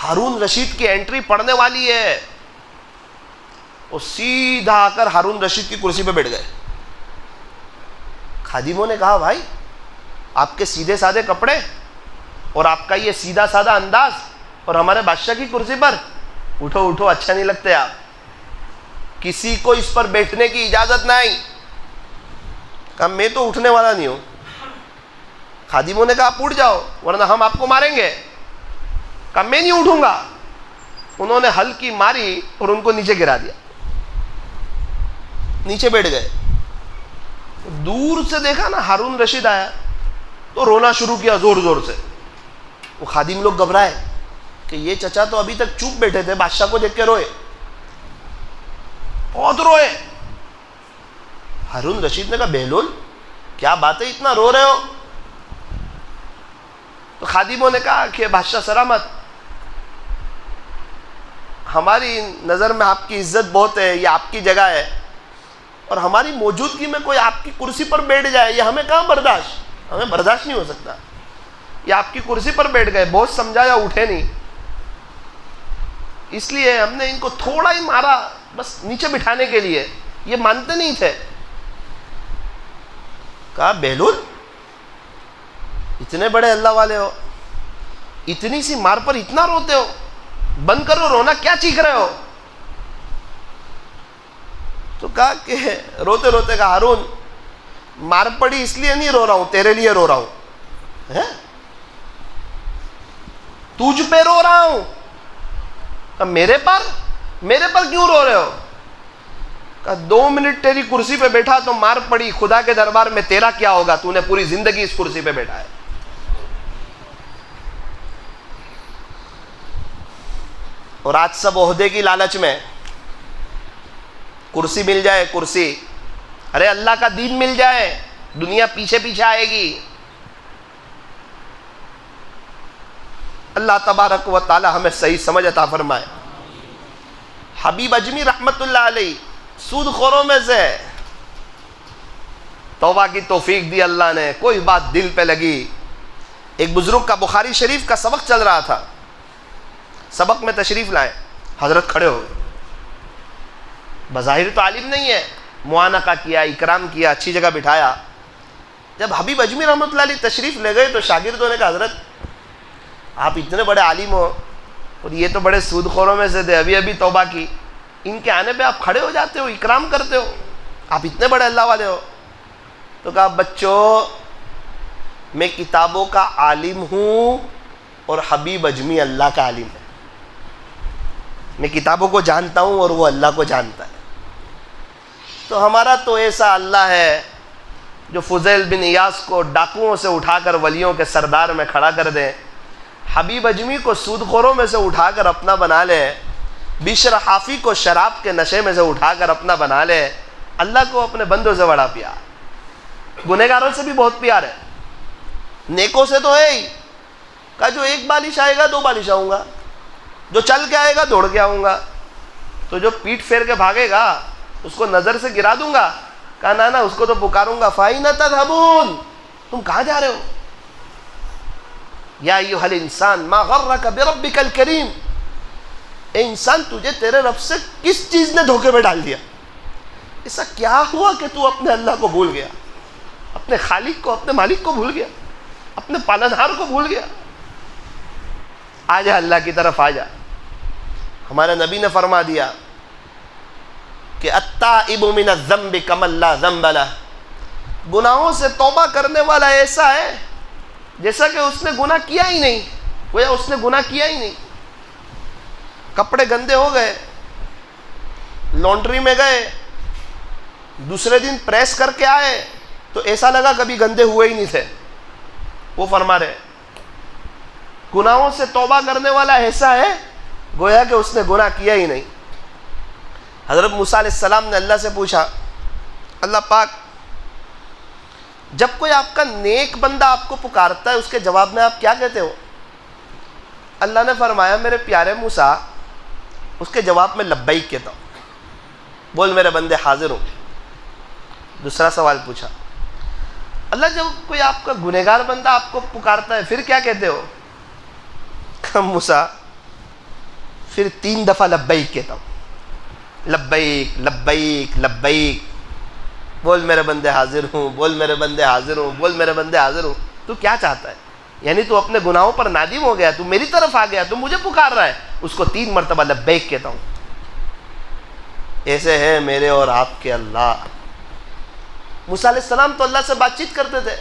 ہارون رشید کی انٹری پڑنے والی ہے، وہ سیدھا آ کر ہارون رشید کی کرسی پہ بیٹھ گئے۔ خادموں نے کہا بھائی آپ کے سیدھے سادے کپڑے اور آپ کا یہ سیدھا سادہ انداز اور ہمارے بادشاہ کی کرسی پر، اٹھو اٹھو، اچھا نہیں لگتے آپ، کسی کو اس پر بیٹھنے کی اجازت نہیں۔ کہا میں تو اٹھنے والا نہیں ہوں۔ خادموں نے کہا آپ اٹھ جاؤ ورنہ ہم آپ کو ماریں گے۔ کہا میں نہیں اٹھوں گا۔ انہوں نے ہلکی ماری اور ان کو نیچے گرا دیا، نیچے بیٹھ گئے۔ دور سے دیکھا نا ہارون رشید آیا تو رونا شروع کیا زور زور سے۔ وہ خادم لوگ گھبرائے کہ یہ چچا تو ابھی تک چپ بیٹھے تھے، بادشاہ کو دیکھ کے روئے، بہت روئے۔ ہارون رشید نے کہا بہلول کیا بات ہے اتنا رو رہے ہو؟ تو خادموں نے کہا کہ بادشاہ سلامت، ہماری نظر میں آپ کی عزت بہت ہے، یہ آپ کی جگہ ہے، اور ہماری موجودگی میں کوئی آپ کی کرسی پر بیٹھ جائے یہ ہمیں کہاں برداشت، ہمیں برداشت نہیں ہو سکتا۔ یہ آپ کی کرسی پر بیٹھ گئے، بہت سمجھایا اٹھے نہیں، اس لیے ہم نے ان کو تھوڑا ہی مارا بس نیچے بٹھانے کے لیے، یہ مانتے نہیں تھے۔ کہا بہلول اتنے بڑے اللہ والے ہو، اتنی سی مار پر اتنا روتے ہو، بند کرو رونا، کیا چیخ رہے ہو؟ تو کہا کہ روتے روتے کہا ہارون مار پڑی اس لیے نہیں رو رہا ہوں، تیرے لیے رو رہا ہوں، تجھ پہ رو رہا ہوں۔ کہا میرے پر کیوں رو رہے ہو؟ کہا 2 منٹ تیری کرسی پہ بیٹھا تو مار پڑی، خدا کے دربار میں تیرا کیا ہوگا، تو نے پوری زندگی اس کرسی پہ بیٹھا ہے۔ اور آج سب عہدے کی لالچ میں، کرسی مل جائے کرسی، ارے اللہ کا دین مل جائے، دنیا پیچھے پیچھے آئے گی۔ اللہ تبارک و تعالی ہمیں صحیح سمجھ عطا فرمائے۔ حبیب اجمی رحمت اللہ علیہ سود خوروں میں سے توبہ کی توفیق دی اللہ نے، کوئی بات دل پہ لگی۔ ایک بزرگ کا بخاری شریف کا سبق چل رہا تھا، سبق میں تشریف لائے، حضرت کھڑے ہو گئے، بظاہر تو عالم نہیں ہے، معانقہ کیا، اکرام کیا، اچھی جگہ بٹھایا۔ جب حبیب اجمی رحمۃ اللہ علیہ تشریف لے گئے تو شاگردوں نے کہا حضرت آپ اتنے بڑے عالم ہو اور یہ تو بڑے سود خوروں میں سے تھے، ابھی توبہ کی، ان کے آنے پہ آپ کھڑے ہو جاتے ہو، اکرام کرتے ہو، آپ اتنے بڑے اللہ والے ہو۔ تو کہا بچوں میں کتابوں کا عالم ہوں اور حبیب اجمی اللہ کا عالم ہے، میں کتابوں کو جانتا ہوں اور وہ اللہ کو جانتا ہے۔ تو ہمارا تو ایسا اللہ ہے جو فضیل بن ایاس کو ڈاکوؤں سے اٹھا کر ولیوں کے سردار میں کھڑا کر دے، حبیب اجمی کو سود خوروں میں سے اٹھا کر اپنا بنا لے، بشر حافی کو شراب کے نشے میں سے اٹھا کر اپنا بنا لے۔ اللہ کو اپنے بندوں سے بڑا پیار، گنہگاروں سے بھی بہت پیار ہے، نیکوں سے تو ہے ہی۔ کہا جو ایک بالش آئے گا 2 بالش آؤں گا، جو چل کے آئے گا دوڑ کے آؤں گا، تو جو پیٹ پھیر کے بھاگے گا اس کو نظر سے گرا دوں گا۔ کہا نا اس کو تو پکاروں گا فَأَيْنَ تَذْهَبُونَ، تم کہاں جا رہے ہو؟ یا ایھا الانسان ما غرک بربک الکریم، اے انسان تجھے تیرے رب سے کس چیز نے دھوکے میں ڈال دیا؟ ایسا کیا ہوا کہ تو اپنے اللہ کو بھول گیا، اپنے خالق کو، اپنے مالک کو بھول گیا، اپنے پالنہار کو بھول گیا؟ آ جا اللہ کی طرف آ جا۔ ہمارے نبی نے فرما دیا کہ التائب من الذنب کمن لا ذنب لہ، گناہوں سے توبہ کرنے والا ایسا ہے جیسا کہ اس نے گناہ کیا ہی نہیں، گویا اس نے گناہ کیا ہی نہیں۔ کپڑے گندے ہو گئے، لانڈری میں گئے، دوسرے دن پریس کر کے آئے تو ایسا لگا کبھی گندے ہوئے ہی نہیں تھے۔ وہ فرما رہے گناہوں سے توبہ کرنے والا ایسا ہے گویا کہ اس نے گناہ کیا ہی نہیں۔ حضرت موسیٰ علیہ السلام نے اللہ سے پوچھا اللہ پاک جب کوئی آپ کا نیک بندہ آپ کو پکارتا ہے اس کے جواب میں آپ کیا کہتے ہو؟ اللہ نے فرمایا میرے پیارے موسیٰ، اس کے جواب میں لبیک کہتا ہوں، بول میرے بندے حاضر ہوں۔ دوسرا سوال پوچھا، اللہ جب کوئی آپ کا گنہگار بندہ آپ کو پکارتا ہے پھر کیا کہتے ہو؟ کہ موسیٰ پھر 3 دفعہ لبیک کہتا ہوں، لبیک لبیک لبیک، بول میرے بندے حاضر ہوں، بول میرے بندے حاضر ہوں، بول میرے بندے حاضر ہوں۔ تو کیا چاہتا ہے؟ یعنی تو اپنے گناہوں پر نادم ہو گیا، تو میری طرف آ گیا، تو مجھے پکار رہا ہے، اس کو 3 مرتبہ لبیک کہتا ہوں۔ ایسے ہے میرے اور آپ کے اللہ۔ موسیٰ علیہ السلام تو اللہ سے بات چیت کرتے تھے۔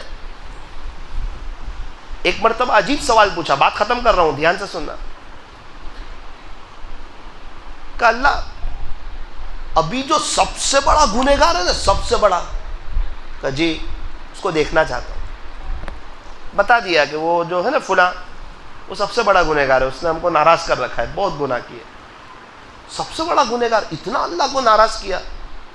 ایک مرتبہ عجیب سوال پوچھا، بات ختم کر رہا ہوں، دھیان سے سننا۔ کہ اللہ ابھی جو سب سے بڑا گنہگار ہے نا، سب سے بڑا، کہ جی اس کو دیکھنا چاہتا ہوں۔ بتا دیا کہ وہ جو ہے نا فلاں، وہ سب سے بڑا گنہگار ہے، اس نے ہم کو ناراض کر رکھا ہے، بہت گناہ کیے۔ سب سے بڑا گنہگار، اتنا اللہ کو ناراض کیا۔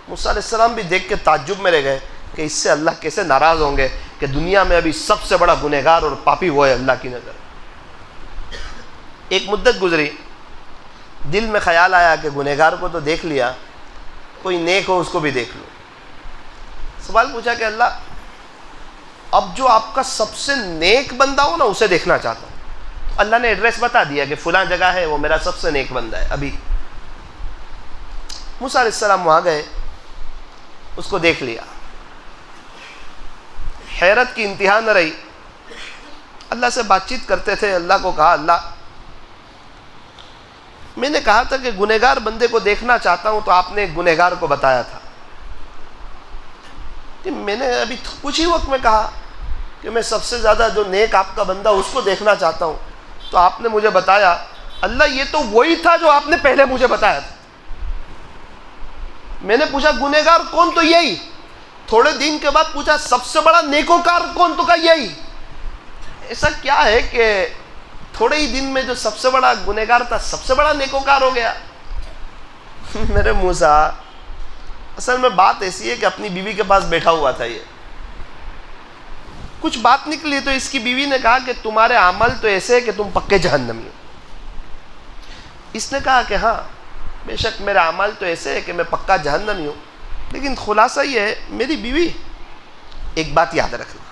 موسیٰ علیہ السلام بھی دیکھ کے تعجب میں رہ گئے کہ اس سے اللہ کیسے ناراض ہوں گے کہ دنیا میں ابھی سب سے بڑا گنہگار اور پاپی وہ ہے اللہ کی نظر۔ ایک مدت گزری، دل میں خیال آیا کہ گنہگار کو تو دیکھ لیا، کوئی نیک ہو اس کو بھی دیکھ لو۔ سوال پوچھا کہ اللہ اب جو آپ کا سب سے نیک بندہ ہو نا اسے دیکھنا چاہتا ہوں۔ اللہ نے ایڈریس بتا دیا کہ فلاں جگہ ہے، وہ میرا سب سے نیک بندہ ہے ابھی۔ موسیٰ علیہ السلام وہاں گئے، اس کو دیکھ لیا، حیرت کی انتہا نہ رہی۔ اللہ سے بات چیت کرتے تھے، اللہ کو کہا اللہ میں نے کہا تھا کہ گنہگار بندے کو دیکھنا چاہتا ہوں، تو آپ نے ایک گنہگار کو بتایا تھا کہ میں نے ابھی کچھ ہی وقت میں کہا کہ میں سب سے زیادہ جو نیک آپ کا بندہ اس کو دیکھنا چاہتا ہوں، تو آپ نے مجھے بتایا۔ اللہ یہ تو وہی تھا جو آپ نے پہلے مجھے بتایا تھا۔ میں نے پوچھا گنہگار کون؟ تو یہی۔ تھوڑے دن کے بعد پوچھا سب سے بڑا نیکوکار کون؟ تو کہا یہی۔ ایسا کیا ہے کہ تھوڑے ہی دن میں جو سب سے بڑا گنہگار تھا سب سے بڑا نیکوکار ہو گیا؟ میرے موسیٰ اصل میں بات ایسی ہے کہ اپنی بیوی کے پاس بیٹھا ہوا تھا، یہ کچھ بات نکلی تو اس کی بیوی نے کہا کہ تمہارے عمل تو ایسے ہے کہ تم پکے جہنمی ہو۔ اس نے کہا کہ ہاں بے شک میرے عمل تو ایسے ہے کہ میں پکا جہنمی ہوں، لیکن خلاصہ یہ ہے میری بیوی ایک بات یاد رکھنا،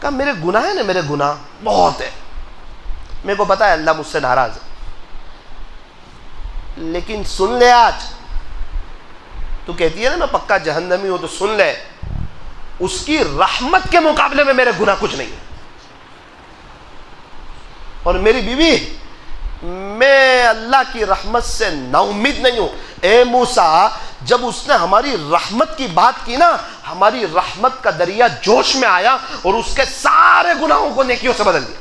کہا میرے گناہ ہے نا، میرے گناہ بہت ہے، میرے کو پتا ہے اللہ مجھ سے ناراض ہے، لیکن سن لے آج تو کہتی ہے نا میں پکا جہنمی ہوں، تو سن لے اس کی رحمت کے مقابلے میں میرے گناہ کچھ نہیں ہے۔ اور میری بیوی میں اللہ کی رحمت سے نا امید نہیں ہوں۔ اے موسیٰ جب اس نے ہماری رحمت کی بات کی نا، ہماری رحمت کا دریا جوش میں آیا اور اس کے سارے گناہوں کو نیکیوں سے بدل دیا۔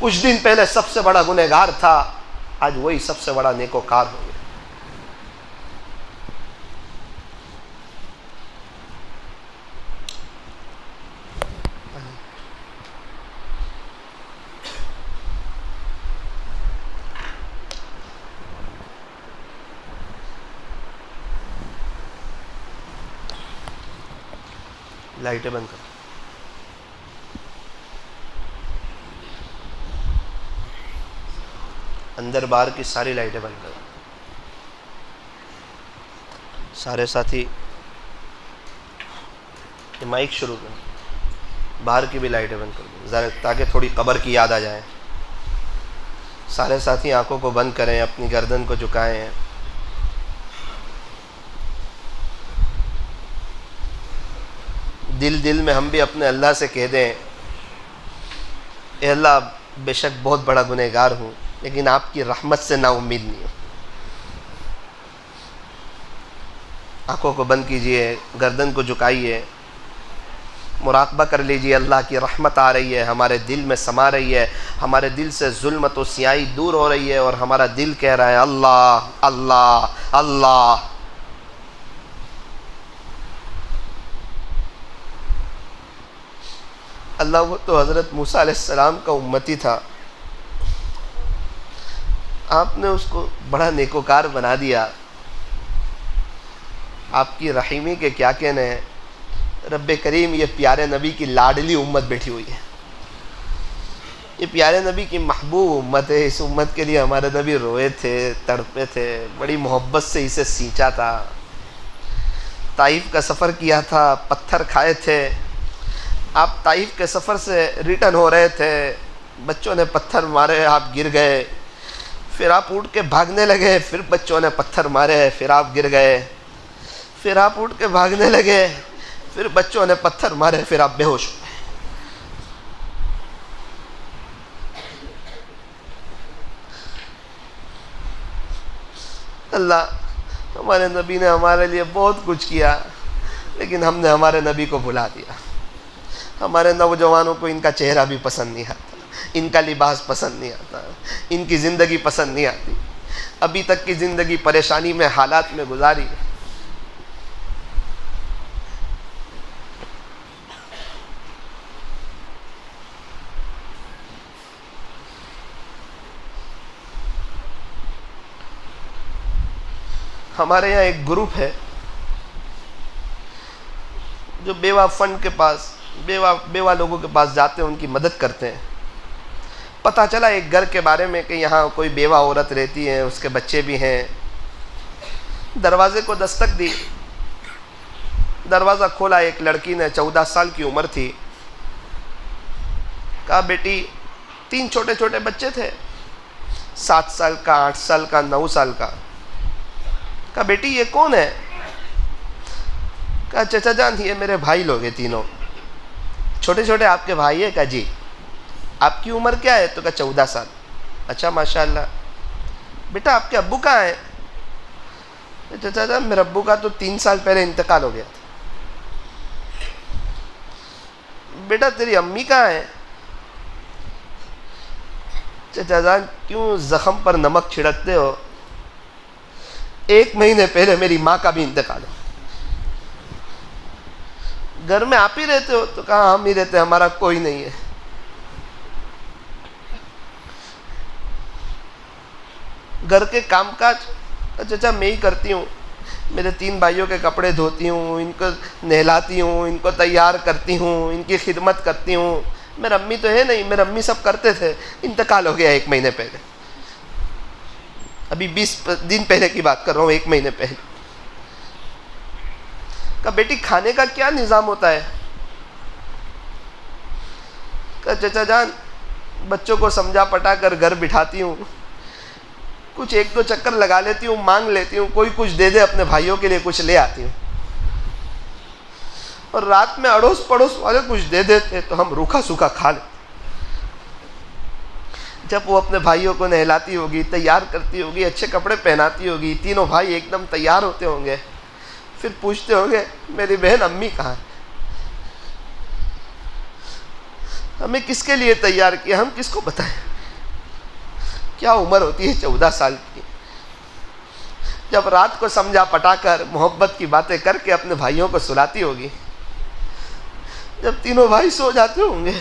کچھ دن پہلے سب سے بڑا گنہگار تھا، آج وہی سب سے بڑا نیکوکار ہو گیا۔ لائٹیں بند کرو۔ اندر باہر کی ساری لائٹیں بند کرو۔ سارے ساتھی یہ مائک شروع کرو، باہر کی بھی لائٹیں بند کرو ذرا تاکہ تھوڑی قبر کی یاد آ جائے۔ سارے ساتھی آنکھوں کو بند کریں، اپنی گردن کو جھکائیں۔ دل میں ہم بھی اپنے اللہ سے کہہ دیں اے اللہ بے شک بہت بڑا گنہگار ہوں، لیکن آپ کی رحمت سے نا امید نہیں ہوں۔ آنکھوں کو بند کیجئے، گردن کو جھکائیے، مراقبہ کر لیجئے اللہ کی رحمت آ رہی ہے، ہمارے دل میں سما رہی ہے، ہمارے دل سے ظلمت و سیاہی دور ہو رہی ہے، اور ہمارا دل کہہ رہا ہے اللہ اللہ اللہ۔ اللہ وہ تو حضرت موسیٰ علیہ السلام کا امتی تھا، آپ نے اس کو بڑا نیکوکار بنا دیا۔ آپ کی رحیمی کے کیا کہنے ہیں، رب کریم یہ پیارے نبی کی لاڈلی امت بیٹھی ہوئی ہے۔ یہ پیارے نبی کی محبوب امت ہے. اس امت کے لیے ہمارے نبی روئے تھے, تڑپے تھے, بڑی محبت سے اسے سینچا تھا. طائف کا سفر کیا تھا, پتھر کھائے تھے. آپ طائف کے سفر سے ریٹرن ہو رہے تھے, بچوں نے پتھر مارے, آپ گر گئے. پھر آپ اٹھ کے بھاگنے لگے, پھر بچوں نے پتھر مارے, پھر آپ گر گئے. پھر آپ اٹھ کے بھاگنے لگے, پھر بچوں نے پتھر مارے, پھر آپ بے ہوش ہو گئے. اللہ, ہمارے نبی نے ہمارے لیے بہت کچھ کیا, لیکن ہم نے ہمارے نبی کو بھلا دیا. ہمارے نوجوانوں کو ان کا چہرہ بھی پسند نہیں آتا, ان کا لباس پسند نہیں آتا, ان کی زندگی پسند نہیں آتی. ابھی تک کی زندگی پریشانی میں, حالات میں گزاری. ہمارے یہاں ایک گروپ ہے جو بیوہ فنڈ کے پاس, بیوہ لوگوں کے پاس جاتے ہیں, ان کی مدد کرتے ہیں. پتہ چلا ایک گھر کے بارے میں کہ یہاں کوئی بیوہ عورت رہتی ہے, اس کے بچے بھی ہیں. دروازے کو دستک دی, دروازہ کھولا. ایک لڑکی نے, 14 سال کی عمر تھی. کہا بیٹی, 3 چھوٹے چھوٹے بچے تھے, 7 سال کا, 8 سال کا, 9 سال کا. کہا بیٹی یہ کون ہے؟ کہا چچا جان یہ میرے بھائی لوگ ہیں تینوں. چھوٹے چھوٹے آپ کے بھائی ہیں؟ کہا جی. آپ کی عمر کیا ہے؟ تو کہا 14 سال. اچھا ماشاءاللہ. بیٹا آپ کے ابو کہاں ہیں؟ چچا جان میرے ابو کا تو 3 سال پہلے انتقال ہو گیا تھا. بیٹا تیری امی کہاں ہے؟ چچا جان کیوں زخم پر نمک چھڑکتے ہو؟ 1 مہینے پہلے میری ماں کا بھی انتقال ہو. گھر میں آپ ہی رہتے ہو؟ تو کہا ہم ہی رہتے ہیں, ہمارا کوئی نہیں ہے. گھر کے کام کاج چچا میں ہی کرتی ہوں. میرے 3 بھائیوں کے کپڑے دھوتی ہوں, ان کو نہلاتی ہوں, ان کو تیار کرتی ہوں, ان کی خدمت کرتی ہوں. میرے امی تو ہے نہیں, میرے امی سب کرتے تھے, انتقال ہو گیا 1 مہینے پہلے. ابھی 20 دن پہلے کی بات کر رہا ہوں, 1 مہینے پہلے. کہا بیٹی کھانے کا کیا نظام ہوتا ہے؟ کہا چچا جان بچوں کو سمجھا پٹا کر گھر بٹھاتی ہوں, کچھ 1-2 چکر لگا لیتی ہوں, مانگ لیتی ہوں, کوئی کچھ دے دے, اپنے بھائیوں کے لیے کچھ لے آتی ہوں. اور رات میں اڑوس پڑوس والے کچھ دے دیتے تو ہم روکھا سوکھا کھا لیتے. جب وہ اپنے بھائیوں کو نہلاتی ہوگی, تیار کرتی ہوگی, اچھے کپڑے پہناتی ہوگی, تینوں بھائی ایک دم تیار ہوتے ہوں گے, پھر پوچھتے ہوں گے میری بہن امی کہاں ہے؟ ہمیں کس کے لیے تیار کیا, ہم کس کو بتائیں؟ کیا عمر ہوتی ہے 14 سال کی. جب رات کو سمجھا پٹا کر, محبت کی باتیں کر کے اپنے بھائیوں کو سلاتی ہوگی, جب تینوں بھائی سو جاتے ہوں گے,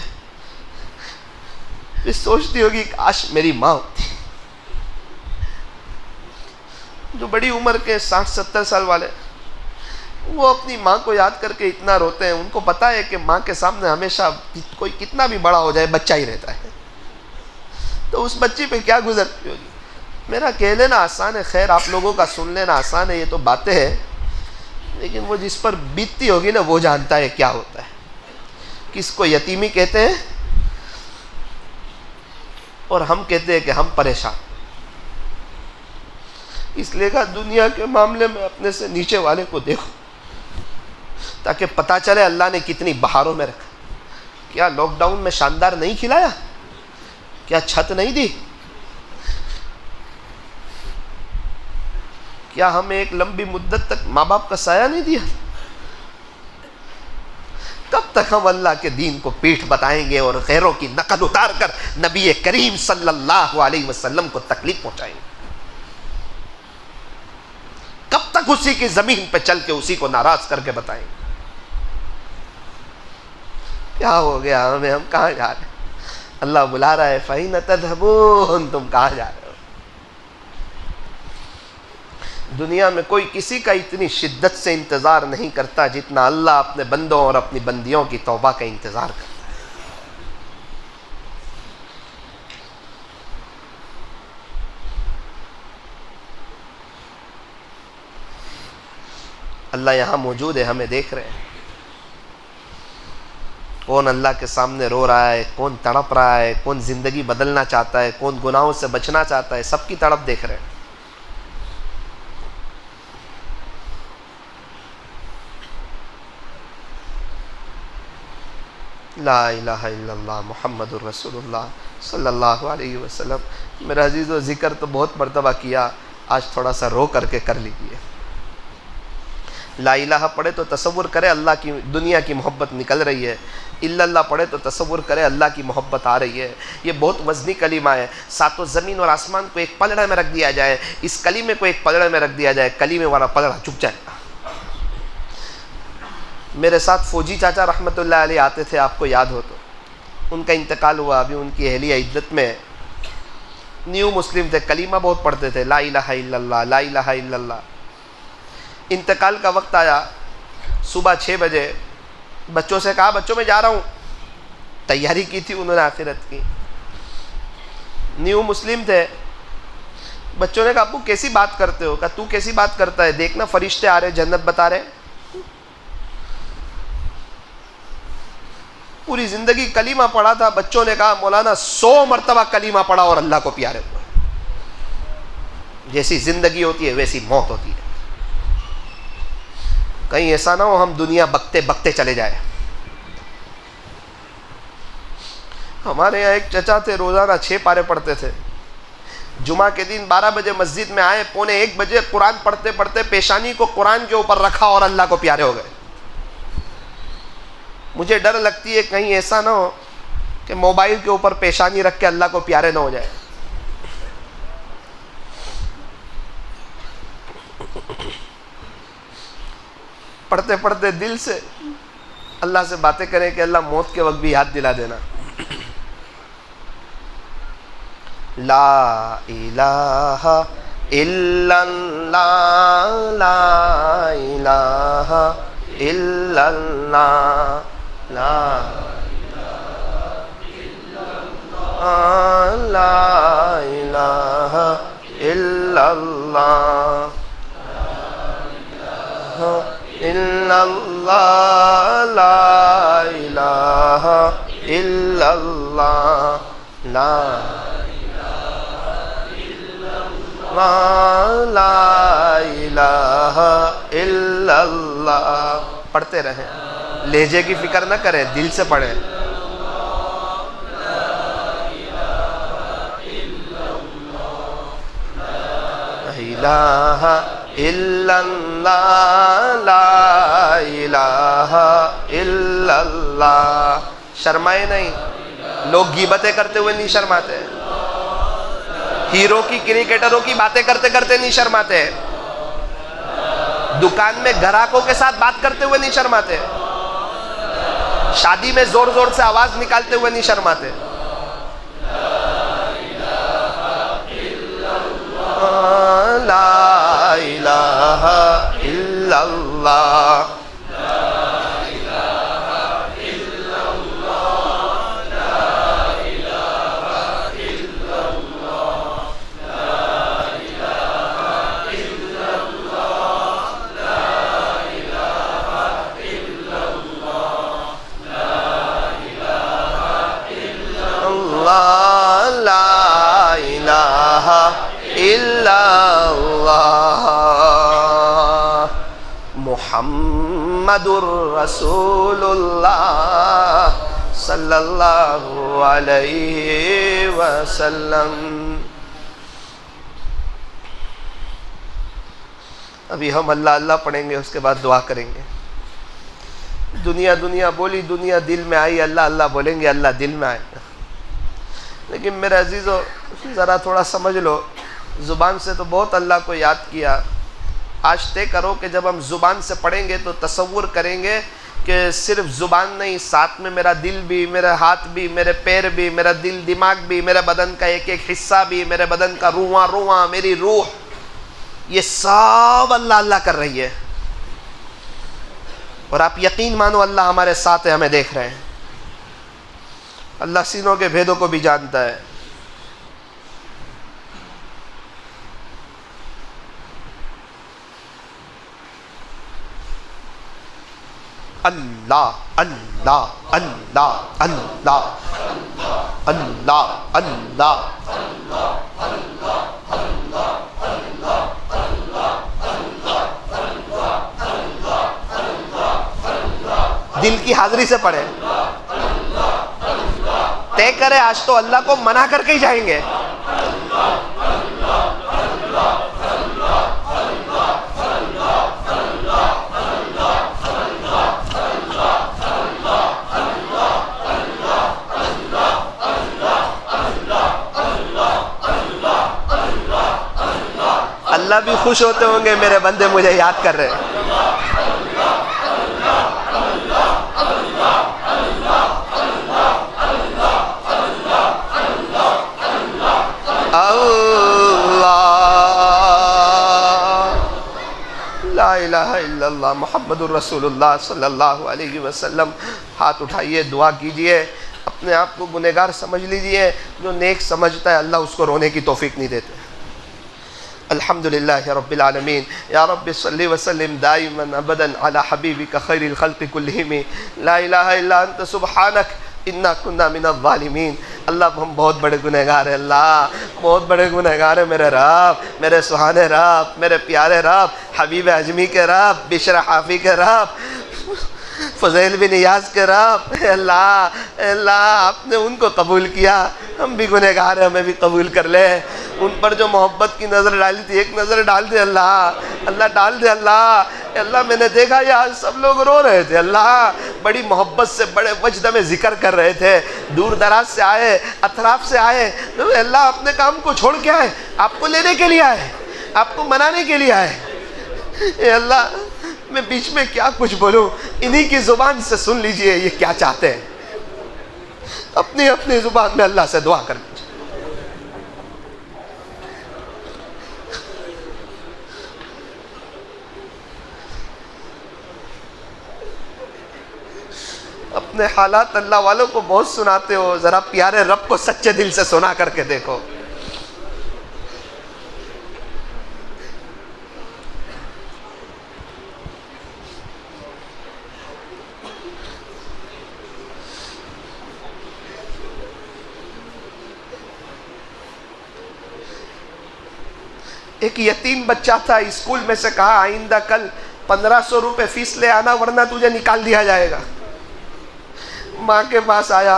پھر سوچتی ہوگی کاش میری ماں ہوتی. جو بڑی عمر کے 60-70 سال والے, وہ اپنی ماں کو یاد کر کے اتنا روتے ہیں. ان کو پتا ہے کہ ماں کے سامنے ہمیشہ کوئی کتنا بھی بڑا ہو جائے بچہ ہی رہتا ہے. تو اس بچی پہ کیا گزرتی ہوگی. میرا کہہ لینا آسان ہے, خیر آپ لوگوں کا سن لینا آسان ہے, یہ تو باتیں ہیں, لیکن وہ جس پر بیتتی ہوگی نا وہ جانتا ہے کیا ہوتا ہے. کس کو یتیمی کہتے ہیں, اور ہم کہتے ہیں کہ ہم پریشان. اس لیے کہ دنیا کے معاملے میں اپنے سے نیچے والے کو دیکھو, تاکہ پتہ چلے اللہ نے کتنی بہاروں میں رکھا. کیا لاک ڈاؤن میں شاندار نہیں کھلایا؟ کیا چھت نہیں دی؟ کیا ہمیں ایک لمبی مدت تک ماں باپ کا سایہ نہیں دیا؟ کب تک ہم اللہ کے دین کو پیٹھ بتائیں گے اور غیروں کی نقل اتار کر نبی کریم صلی اللہ علیہ وسلم کو تکلیف پہنچائیں گے؟ کب تک اسی کی زمین پہ چل کے اسی کو ناراض کر کے بتائیں گے؟ کیا ہو گیا ہمیں, ہم کہاں جا رہے ہیں؟ اللہ بلا رہا ہے, فَإِنَ تَذْهَبُونَ, تم کہاں جا رہے ہو؟ دنیا میں کوئی کسی کا اتنی شدت سے انتظار نہیں کرتا جتنا اللہ اپنے بندوں اور اپنی بندیوں کی توبہ کا انتظار کرتا ہے. اللہ یہاں موجود ہے، ہمیں دیکھ رہے ہیں. کون اللہ کے سامنے رو رہا ہے، کون تڑپ رہا ہے، کون زندگی بدلنا چاہتا ہے، کون گناہوں سے بچنا چاہتا ہے، سب کی تڑپ دیکھ رہے ہیں. لا الہ الا اللہ محمد الرسول اللہ صلی اللہ علیہ وسلم. میرے عزیز و ذکر تو بہت مرتبہ کیا، آج تھوڑا سا رو کر کے کر لیجیے. لا الہ پڑھے تو تصور کرے اللہ کی دنیا کی محبت نکل رہی ہے. الا اللہ پڑھے تو تصور کرے اللہ کی محبت آ رہی ہے. یہ بہت وزنی کلمہ ہے. ساتوں زمین اور آسمان کو ایک پلڑے میں رکھ دیا جائے، اس کلمے کو ایک پلڑے میں رکھ دیا جائے، کلمے والا پلڑا چپ جائے گا. میرے ساتھ فوجی چاچا رحمۃ اللہ علیہ آتے تھے، آپ کو یاد ہو تو. ان کا انتقال ہوا، ابھی ان کی اہلیہ عدت میں. نیو مسلم تھے، کلمہ بہت پڑھتے تھے، لا الہ الا اللہ لا الہ الا اللہ. انتقال کا وقت آیا، صبح 6 بجے بچوں سے کہا بچوں میں جا رہا ہوں. تیاری کی تھی انہوں نے آخرت کی. نیو مسلم تھے. بچوں نے کہا ابو کیسی بات کرتے ہو؟ کہا تو کیسی بات کرتا ہے، دیکھنا فرشتے آ رہے جنت بتا رہے. پوری زندگی کلمہ پڑھا تھا. بچوں نے کہا مولانا 100 مرتبہ کلمہ پڑھا اور اللہ کو پیارے ہوئے. جیسی زندگی ہوتی ہے ویسی موت ہوتی ہے. کہیں ایسا نہ ہو ہم دنیا بکتے بکتے چلے جائیں. ہمارے یہاں ایک چچا تھے، روزانہ 6 پارے پڑھتے تھے. جمعہ کے دن 12 بجے مسجد میں آئے، 12:45 بجے قرآن پڑھتے پڑھتے پیشانی کو قرآن کے اوپر رکھا اور اللہ کو پیارے ہو گئے. مجھے ڈر لگتی ہے کہیں ایسا نہ ہو کہ موبائل کے اوپر پیشانی رکھ کے اللہ کو پیارے نہ ہو جائے. پڑھتے پڑھتے دل سے اللہ سے باتیں کریں کہ اللہ موت کے وقت بھی یاد دلا دینا. لا الہ الا اللہ لا الہ الا اللہ لا الہ الا اللہ الا اللہ لا الہ الا اللہ لا الہ الا اللہ. پڑھتے رہیں، لہجے کی فکر نہ کریں، دل سے پڑھیں. الہ الا اللہ لا الہ الا اللہ. شرمائے نہیں. لوگ غیبتیں کرتے ہوئے نہیں شرماتے، ہیرو کی کرکٹروں کی باتیں کرتے کرتے نہیں شرماتے، دکان میں گراہکوں کے ساتھ بات کرتے ہوئے نہیں شرماتے، شادی میں زور زور سے آواز نکالتے ہوئے نہیں شرماتے. لا الہ الا اللہ محمد الرسول اللہ صلی اللہ علیہ وسلم. ابھی ہم اللہ اللہ پڑھیں گے، اس کے بعد دعا کریں گے. دنیا دنیا بولی، دنیا دل میں آئی، اللہ اللہ بولیں گے، اللہ دل میں آئے. لیکن میرے عزیزو ذرا تھوڑا سمجھ لو، زبان سے تو بہت اللہ کو یاد کیا. آج طے کرو کہ جب ہم زبان سے پڑھیں گے تو تصور کریں گے کہ صرف زبان نہیں، ساتھ میں میرا دل بھی، میرے ہاتھ بھی، میرے پیر بھی، میرا دل دماغ بھی، میرے بدن کا ایک ایک حصہ بھی، میرے بدن کا رواں رواں، میری روح، یہ سب اللہ اللہ کر رہی ہے. اور آپ یقین مانو اللہ ہمارے ساتھ ہے، ہمیں دیکھ رہے ہیں. اللہ سینوں کے بھیدوں کو بھی جانتا ہے. اللہ اللہ اللہ اللہ اللہ اللہ دل کی حاضری سے پڑھیں. طے کرے آج تو اللہ کو منا کر کے ہی جائیں گے. اللہ بھی خوش ہوتے ہوں گے میرے بندے مجھے یاد کر رہے ہیں. لا الہ الا اللہ محمد الرسول اللہ صلی اللہ علیہ وسلم. ہاتھ اٹھائیے, دعا کیجئے, اپنے آپ کو گنہگار سمجھ لیجئے. جو نیک سمجھتا ہے اللہ اس کو رونے کی توفیق نہیں دیتے. الحمدللہ رب العالمین. یا رب صلی وسلم دائما ابدا علی حبیبک خیر الخلق کلہم. لا الہ الا انت سبحانک انا کنا من الظالمین. اللہ ہم بہت بڑے گنہگار ہیں, اللہ بہت بڑے گنہگار ہیں. میرے رب, میرے سہانے رب, میرے پیارے رب, حبیب اعجمی کے رب, بشر حافی کے رب, فضیل بن نیاز کے رب. اللہ اللہ آپ نے ان کو قبول کیا, ہم بھی گنہگار ہیں, ہمیں بھی قبول کر لے. ان پر جو محبت کی نظر ڈالی تھی ایک نظر ڈال دے اللہ, اللہ ڈال دے اللہ. اللہ میں نے دیکھا یہاں سب لوگ رو رہے تھے, اللہ بڑی محبت سے بڑے وجد میں ذکر کر رہے تھے. دور دراز سے آئے, اطراف سے آئے, اللہ اپنے کام کو چھوڑ کے آئے, آپ کو لینے کے لیے آئے, آپ کو منانے کے لیے آئے. اے اللہ میں بیچ میں کیا کچھ بولوں, انہی کی زبان سے سن لیجئے یہ کیا چاہتے ہیں. اپنی اپنی زبان میں اللہ سے دعا کر لیجئے. اپنے حالات اللہ والوں کو بہت سناتے ہو, ذرا پیارے رب کو سچے دل سے سنا کر کے دیکھو. ایک یتیم بچہ تھا, اسکول میں سے کہا آئندہ کل 1500 روپے فیس لے آنا ورنہ تجھے نکال دیا جائے گا. ماں کے پاس آیا,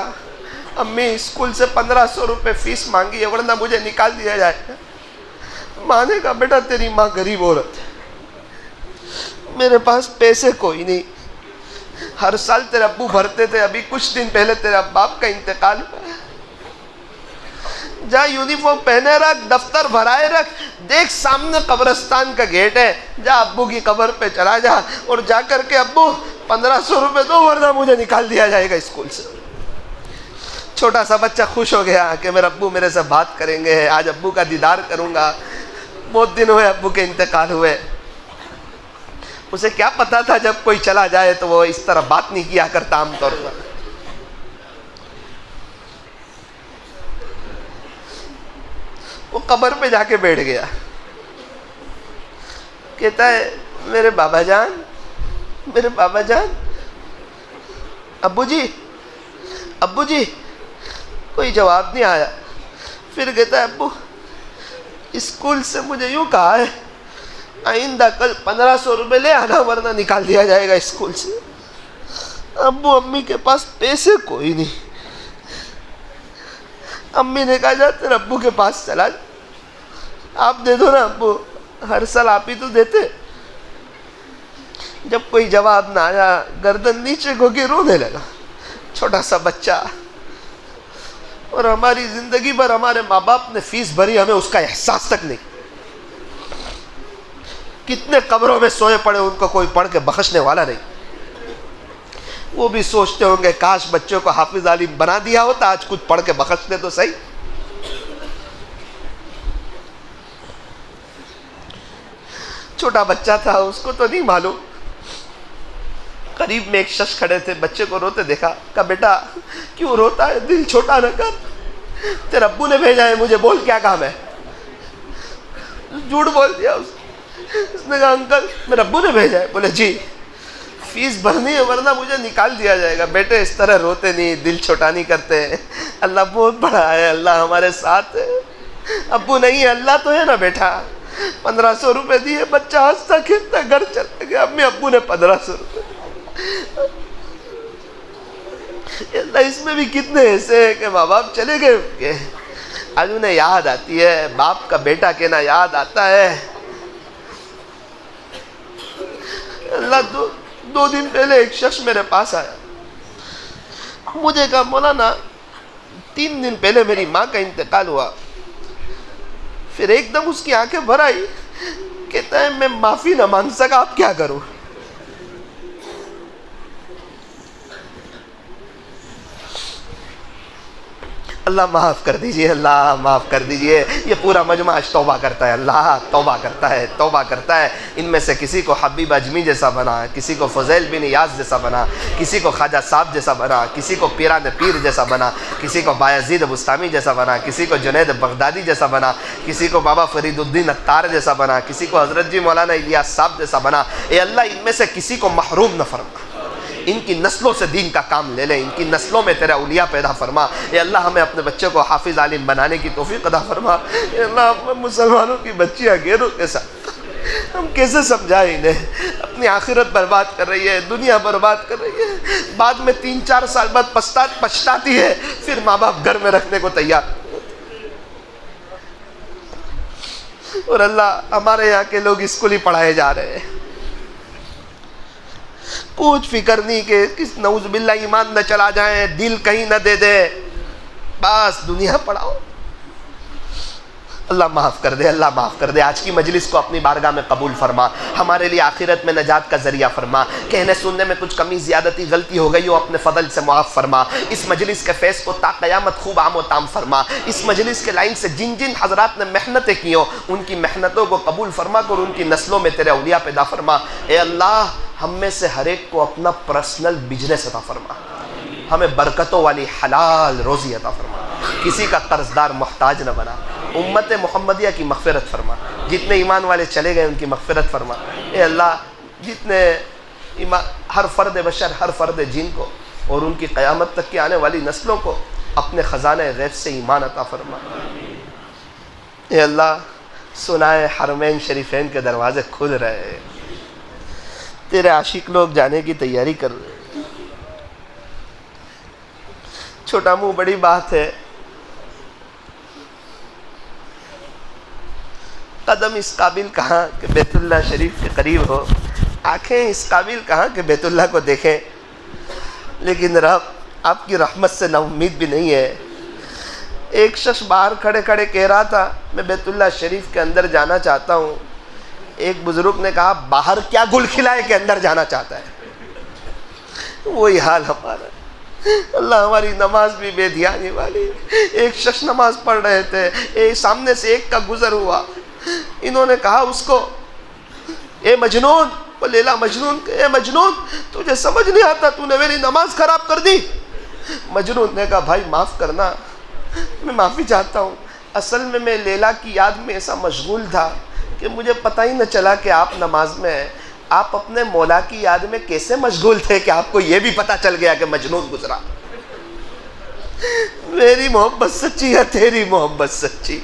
امی اسکول سے 1500 روپے فیس مانگی ہے ورنہ مجھے نکال دیا جائے گا. ماں نے کہا بیٹا تیری ماں غریب عورت ہے, میرے پاس پیسے کوئی نہیں, ہر سال تیرے ابو بھرتے تھے, ابھی کچھ دن پہلے تیرے باپ کا انتقال ہوا ہے. جا یونیفارم پہنے رکھ, دفتر بھرائے رکھ, دیکھ سامنے قبرستان کا گیٹ ہے, جا ابو کی قبر پہ چلا جا اور جا کر کے ابو 1500 روپے دو ورنہ مجھے نکال دیا جائے گا اسکول سے. چھوٹا سا بچہ خوش ہو گیا کہ میرے ابو میرے سے بات کریں گے, آج ابو کا دیدار کروں گا. بہت دن ہوئے ابو کے انتقال ہوئے. اسے کیا پتا تھا جب کوئی چلا جائے تو وہ اس طرح بات نہیں کیا کرتا عام طور پر. وہ قبر پہ جا کے بیٹھ گیا, کہتا ہے میرے بابا جان, میرے بابا جان, ابو جی, ابو جی. کوئی جواب نہیں آیا. پھر کہتا ہے ابو اسکول سے مجھے یوں کہا ہے آئندہ کل 1500 روپے لے آنا ورنہ نکال دیا جائے گا اسکول سے. ابو امی کے پاس پیسے کوئی نہیں. امی نے کہا جا تیرے ابو کے پاس چلا جا, آپ دے دو نا ابو, ہر سال آپ ہی تو دیتے. جب کوئی جواب نہ آیا گردن نیچے کو کے رونے لگا. چھوٹا سا بچہ, اور ہماری زندگی بھر ہمارے ماں باپ نے فیس بھری, ہمیں اس کا احساس تک نہیں. کتنے قبروں میں سوئے پڑے, ان کو کوئی پڑھ کے بخشنے والا نہیں. وہ بھی سوچتے ہوں گے کاش بچوں کو حافظ عالم بنا دیا ہوتا, آج کچھ پڑھ کے بخشتے تو صحیح. چھوٹا بچہ تھا, اس کو تو نہیں معلوم. قریب میں ایک شخص کھڑے تھے, بچے کو روتے دیکھا, کہا بیٹا کیوں روتا ہے, دل چھوٹا نہ کر, تیرے ابو نے بھیجا ہے مجھے, بول کیا کام ہے. جھوٹ بول دیا اس نے کہا انکل میرے ابو نے بھیجا ہے. بولے جی. فیس بھرنی ہے ورنہ مجھے نکال دیا جائے گا. بیٹے اس طرح روتے نہیں, دل چھوٹا نہیں کرتے. اللہ بہت بڑا ہے, اللہ ہمارے ساتھ ہے. ابو نہیں ہے, اللہ تو ہے نا بیٹا. 1500 روپے دیے, بچہ ہنستا کھیلتا گھر چلے گیا. امی ابو نے 1500 روپے. اللہ اس میں بھی کتنے ایسے ہیں کہ ماں باپ چلے گئے, آج انہیں یاد آتی ہے, باپ کا بیٹا کہنا یاد آتا ہے. اللہ 2 دن پہلے ایک شخص میرے پاس آیا, مجھے کہا مولانا 3 دن پہلے میری ماں کا انتقال ہوا. پھر ایک دم اس کی آنکھیں بھر آئی, کہتا ہے میں معافی نہ مانگ سکا, اب کیا کروں. اللہ معاف کر دیجئے, اللہ معاف کر دیجئے. یہ پورا مجمع آج توبہ کرتا ہے, اللہ توبہ کرتا ہے, توبہ کرتا ہے. ان میں سے کسی کو حبیب اجمی جیسا بنا, کسی کو فضیل بن یاز جیسا بنا, کسی کو خواجہ صاحب جیسا بنا, کسی کو پیران پیر جیسا بنا, کسی کو بایزید بستامی جیسا بنا, کسی کو جنید بغدادی جیسا بنا, کسی کو بابا فرید الدین عطار جیسا بنا, کسی کو حضرت جی مولانا الیاس صاحب جیسا بنا. اے اللہ ان میں سے کسی کو محروم نہ فرما, ان کی نسلوں سے دین کا کام لے لے, ان کی نسلوں میں تیرے اولیاء پیدا فرما. اے اللہ ہمیں اپنے بچے کو حافظ عالم بنانے کی توفیق عطا فرما. اے اللہ مسلمانوں کی بچیاں غیروں کے ساتھ ہم کیسے سمجھائیں انہیں, اپنی آخرت برباد کر رہی ہے, دنیا برباد کر رہی ہے, بعد میں 3-4 سال بعد پچھتاتی ہے, پھر ماں باپ گھر میں رکھنے کو تیار. اور اللہ ہمارے یہاں کے لوگ اسکول ہی پڑھائے جا رہے ہیں, کچھ فکر نہیں کہ کس نعوذ باللہ ایمان نہ چلا جائیں, دل کہیں نہ دے دے, بس دنیا پڑھاؤ. اللہ معاف کر دے, اللہ معاف کر دے. آج کی مجلس کو اپنی بارگاہ میں قبول فرما, ہمارے لیے آخرت میں نجات کا ذریعہ فرما. کہنے سننے میں کچھ کمی زیادتی غلطی ہو گئی ہو, اپنے فضل سے معاف فرما. اس مجلس کے فیض کو تا قیامت خوب عام و تام فرما. اس مجلس کے لائن سے جن جن حضرات نے محنتیں کی ہو, ان کی محنتوں کو قبول فرما کر ان کی نسلوں میں تیرے اولیاء پیدا فرما. اے اللہ ہم میں سے ہر ایک کو اپنا پرسنل بزنس عطا فرما, ہمیں برکتوں والی حلال روزی عطا فرما, کسی کا قرضدار محتاج نہ بنا. امت محمدیہ کی مغفرت فرما, جتنے ایمان والے چلے گئے ان کی مغفرت فرما. اے اللہ جتنے ہر فرد بشر, ہر فرد جن کو اور ان کی قیامت تک کی آنے والی نسلوں کو اپنے خزانہ غیب سے ایمان عطا فرما. اے اللہ سنائے حرمین شریفین کے دروازے کھل رہے ہیں, تیرے عاشق لوگ جانے کی تیاری کر رہے ہیں. چھوٹا منہ بڑی بات ہے, قدم اس قابل کہاں کہ بیت اللہ شریف کے قریب ہو, آنکھیں اس قابل کہاں کہ بیت اللہ کو دیکھیں. لیکن رب آپ کی رحمت سے نا امید بھی نہیں ہے. ایک شخص باہر کھڑے کھڑے کہہ رہا تھا میں بیت اللہ شریف کے اندر جانا چاہتا ہوں. ایک بزرگ نے کہا باہر کیا گل کھلائے کہ اندر جانا چاہتا ہے. وہی حال ہمارا. اللہ ہماری نماز بھی بے دھیانی والی. ایک شخص نماز پڑھ رہے تھے, سامنے سے ایک کا گزر ہوا, انہوں نے کہا اس کو اے مجنون, وہ لیلا مجنون, اے مجنون تجھے سمجھ نہیں آتا, تو نے میری نماز خراب کر دی. مجنون نے کہا بھائی معاف کرنا, میں معافی چاہتا ہوں. اصل میں لیلا کی یاد میں ایسا مشغول تھا کہ مجھے پتہ ہی نہ چلا کہ آپ نماز میں ہیں. آپ اپنے مولا کی یاد میں کیسے مشغول تھے کہ آپ کو یہ بھی پتہ چل گیا کہ مجنون گزرا. میری محبت سچی ہے, تیری محبت سچی.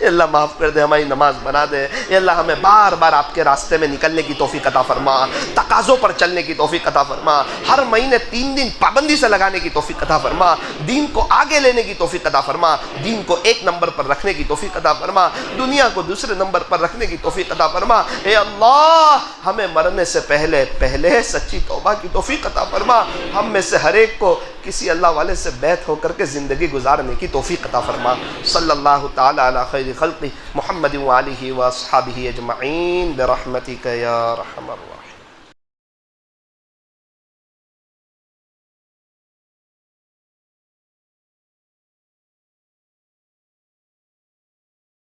اے اللہ معاف کر دے, ہماری نماز بنا دے. اے اللہ ہمیں بار بار آپ کے راستے میں نکلنے کی توفیق عطا فرما, تقاضوں پر چلنے کی توفیق عطا فرما, ہر مہینے 3 دن پابندی سے لگانے کی توفیق عطا فرما, دین کو آگے لینے کی توفیق عطا فرما, دین کو 1 نمبر پر رکھنے کی توفیق عطا فرما, دنیا کو دوسرے نمبر پر رکھنے کی توفیق عطا فرما. اے اللہ ہمیں مرنے سے پہلے سچی توبہ کی توفیق عطا فرما. ہم میں سے ہر ایک کو کسی اللہ والے سے بیعت ہو کر کے زندگی گزارنے کی توفیق عطا فرما. صلی اللہ تعالی علی خیر خلقہ محمد و آلہ و اصحابہ اجمعین برحمتک یا ارحم الراحمین.